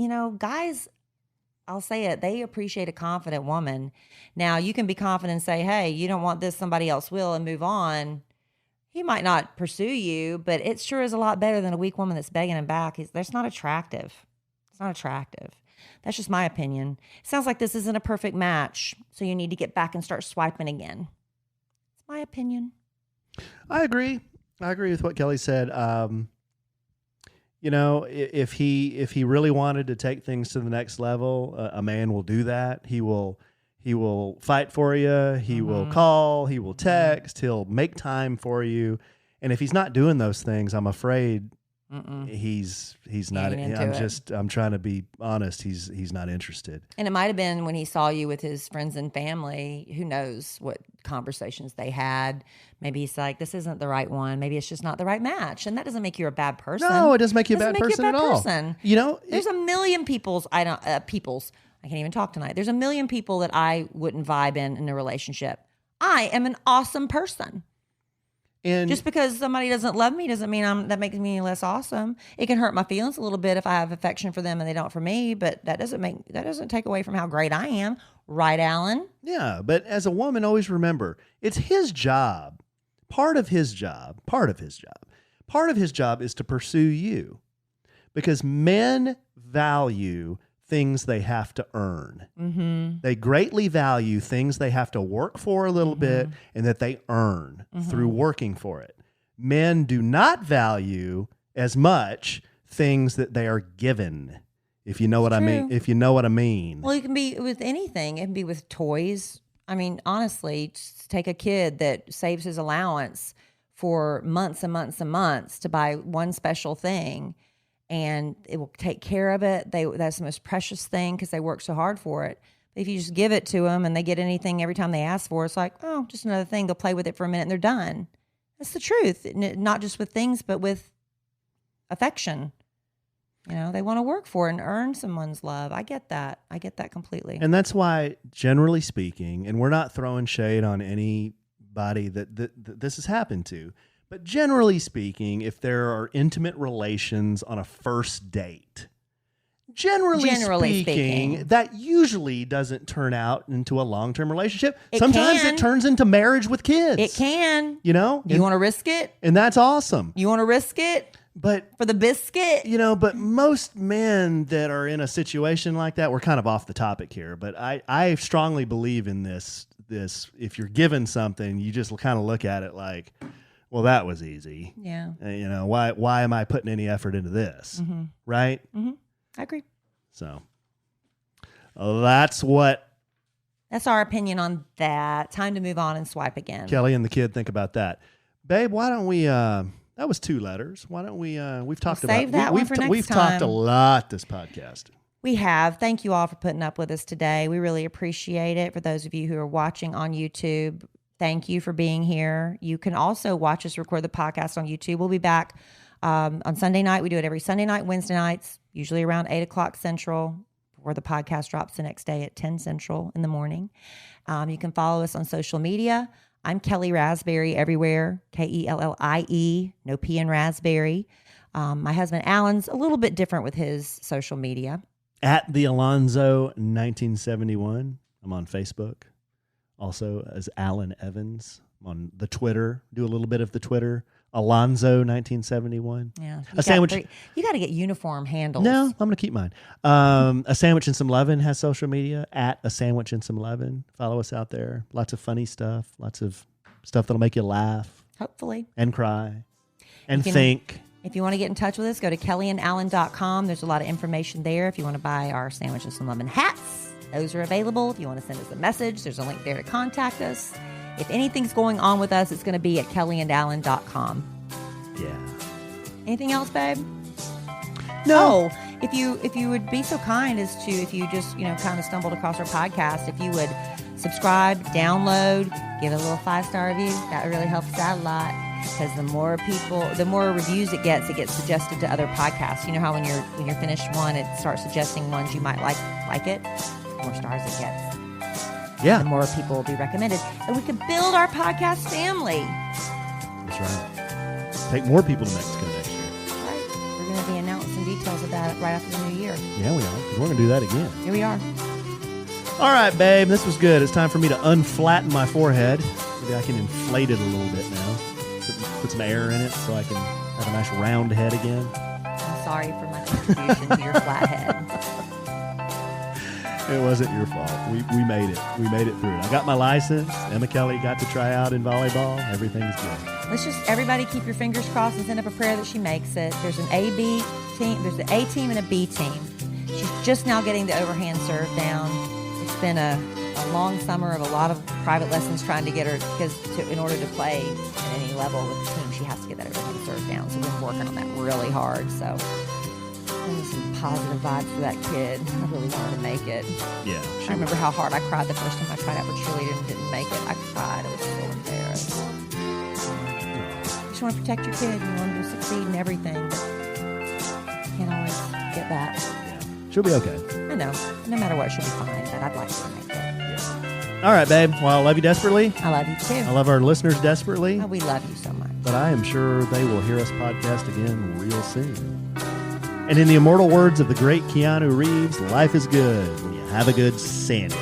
I'll say it, they appreciate a confident woman. Now, you can be confident and say, hey, you don't want this, somebody else will, and move on. He might not pursue you, but it sure is a lot better than a weak woman that's begging him back. That's not attractive. It's not attractive. That's just my opinion. It sounds like this isn't a perfect match, so you need to get back and start swiping again. It's my opinion. I agree. I agree with what Kelly said. If he really wanted to take things to the next level, a man will do that. He will fight for you. He will call. He will text. He'll make time for you. And if he's not doing those things, I'm afraid he's not. I'm trying to be honest. He's not interested. And it might have been when he saw you with his friends and family. Who knows what conversations they had? Maybe he's like, this isn't the right one. Maybe it's just not the right match. And that doesn't make you a bad person. No, it doesn't make you a bad person at all. There's a million I can't even talk tonight. There's a million people that I wouldn't vibe in a relationship. I am an awesome person. And just because somebody doesn't love me doesn't mean that makes me any less awesome. It can hurt my feelings a little bit if I have affection for them and they don't for me, but that doesn't take away from how great I am. Right, Alan? Yeah, but as a woman, always remember, it's his job. Part of his job is to pursue you, because men value things they have to earn. Mm-hmm. They greatly value things they have to work for a little bit and that they earn through working for it. Men do not value as much things that they are given. If you know what I mean. Well, it can be with anything. It can be with toys. I mean, honestly, just take a kid that saves his allowance for months and months and months to buy one special thing, and it will take care of it. That's the most precious thing because they work so hard for it. If you just give it to them and they get anything every time they ask for it, it's like, oh, just another thing. They'll play with it for a minute and they're done. That's the truth. Not just with things, but with affection. They want to work for it and earn someone's love. I get that. I get that completely. And that's why, generally speaking, and we're not throwing shade on anybody that this has happened to, but generally speaking, if there are intimate relations on a first date, generally speaking, that usually doesn't turn out into a long-term relationship. Sometimes it turns into marriage with kids. It can. You want to risk it? And that's awesome. You want to risk it? But for the biscuit? But most men that are in a situation like that, we're kind of off the topic here, but I strongly believe in this, if you're given something, you just kind of look at it like, well, that was easy. Yeah. Why am I putting any effort into this? Mm-hmm. Right? Mm-hmm. I agree. So that's our opinion on that. Time to move on and swipe again. Kelly and the kid think about that. Babe, why don't we That was 2 letters. Why don't we? We've talked save that one for next we've time. talked a lot this podcast. We have. Thank you all for putting up with us today. We really appreciate it. For those of you who are watching on YouTube, thank you for being here. You can also watch us record the podcast on YouTube. We'll be back on Sunday night. We do it every Sunday night, Wednesday nights, usually around 8 o'clock Central, before the podcast drops the next day at 10 Central in the morning. You can follow us on social media. I'm Kellie Raspberry everywhere, Kellie, no P in Raspberry. My husband Alan's a little bit different with his social media. At the Alonzo 1971. I'm on Facebook. Also as Alan Evans. I'm on the Twitter. Do a little bit of the Twitter. Alonzo 1971. Yeah. You got to get uniform handles. No, I'm going to keep mine. A Sandwich and Some Lovin' has social media. At A Sandwich and Some Lovin'. Follow us out there. Lots of funny stuff. Lots of stuff that'll make you laugh. Hopefully. And cry. And think. If you want to get in touch with us, go to kellyandallen.com. There's a lot of information there. If you want to buy our Sandwich and Some Lovin' hats, those are available. If you want to send us a message, there's a link there to contact us. If anything's going on with us, it's going to be at kellyandallen.com. Yeah. Anything else, babe? No. Oh, if you would be so kind as to, if you just, kind of stumbled across our podcast, if you would subscribe, download, give it a little 5-star review, that really helps us out a lot. Because the more reviews it gets suggested to other podcasts. You know how when you're finished one, it starts suggesting ones you might like it. The more stars it gets. Yeah. The more people will be recommended. And we can build our podcast family. That's right. Take more people to Mexico next year. Right. We're going to be announcing details of that right after the new year. Yeah, we are. 'Cause we're going to do that again. Here we are. All right, babe. This was good. It's time for me to unflatten my forehead. Maybe I can inflate it a little bit now. Put some air in it so I can have a nice round head again. I'm sorry for my contribution to your flat head. It wasn't your fault. We made it. We made it through it. I got my license. Emma Kelly got to try out in volleyball. Everything's good. Let's just, everybody keep your fingers crossed and send up a prayer that she makes it. There's an A-B team. There's an A team and a B team. She's just now getting the overhand serve down. It's been a long summer of a lot of private lessons trying to get her, because in order to play at any level with the team, she has to get that overhand serve down. So we've been working on that really hard. So I need some positive vibes for that kid. I really wanted to make it. Yeah. I remember how hard I cried the first time I tried out for cheerleading and didn't make it. I cried. I was so embarrassed. You just want to protect your kid. You want him to succeed in everything, but you can't always get that. Yeah. She'll be okay. I know. No matter what, she'll be fine, but I'd like her to make it. All right, babe. Well, I love you desperately. I love you too. I love our listeners desperately. Oh, we love you so much. But I am sure they will hear us podcast again real soon. And in the immortal words of the great Keanu Reeves, life is good when you have a good sandwich.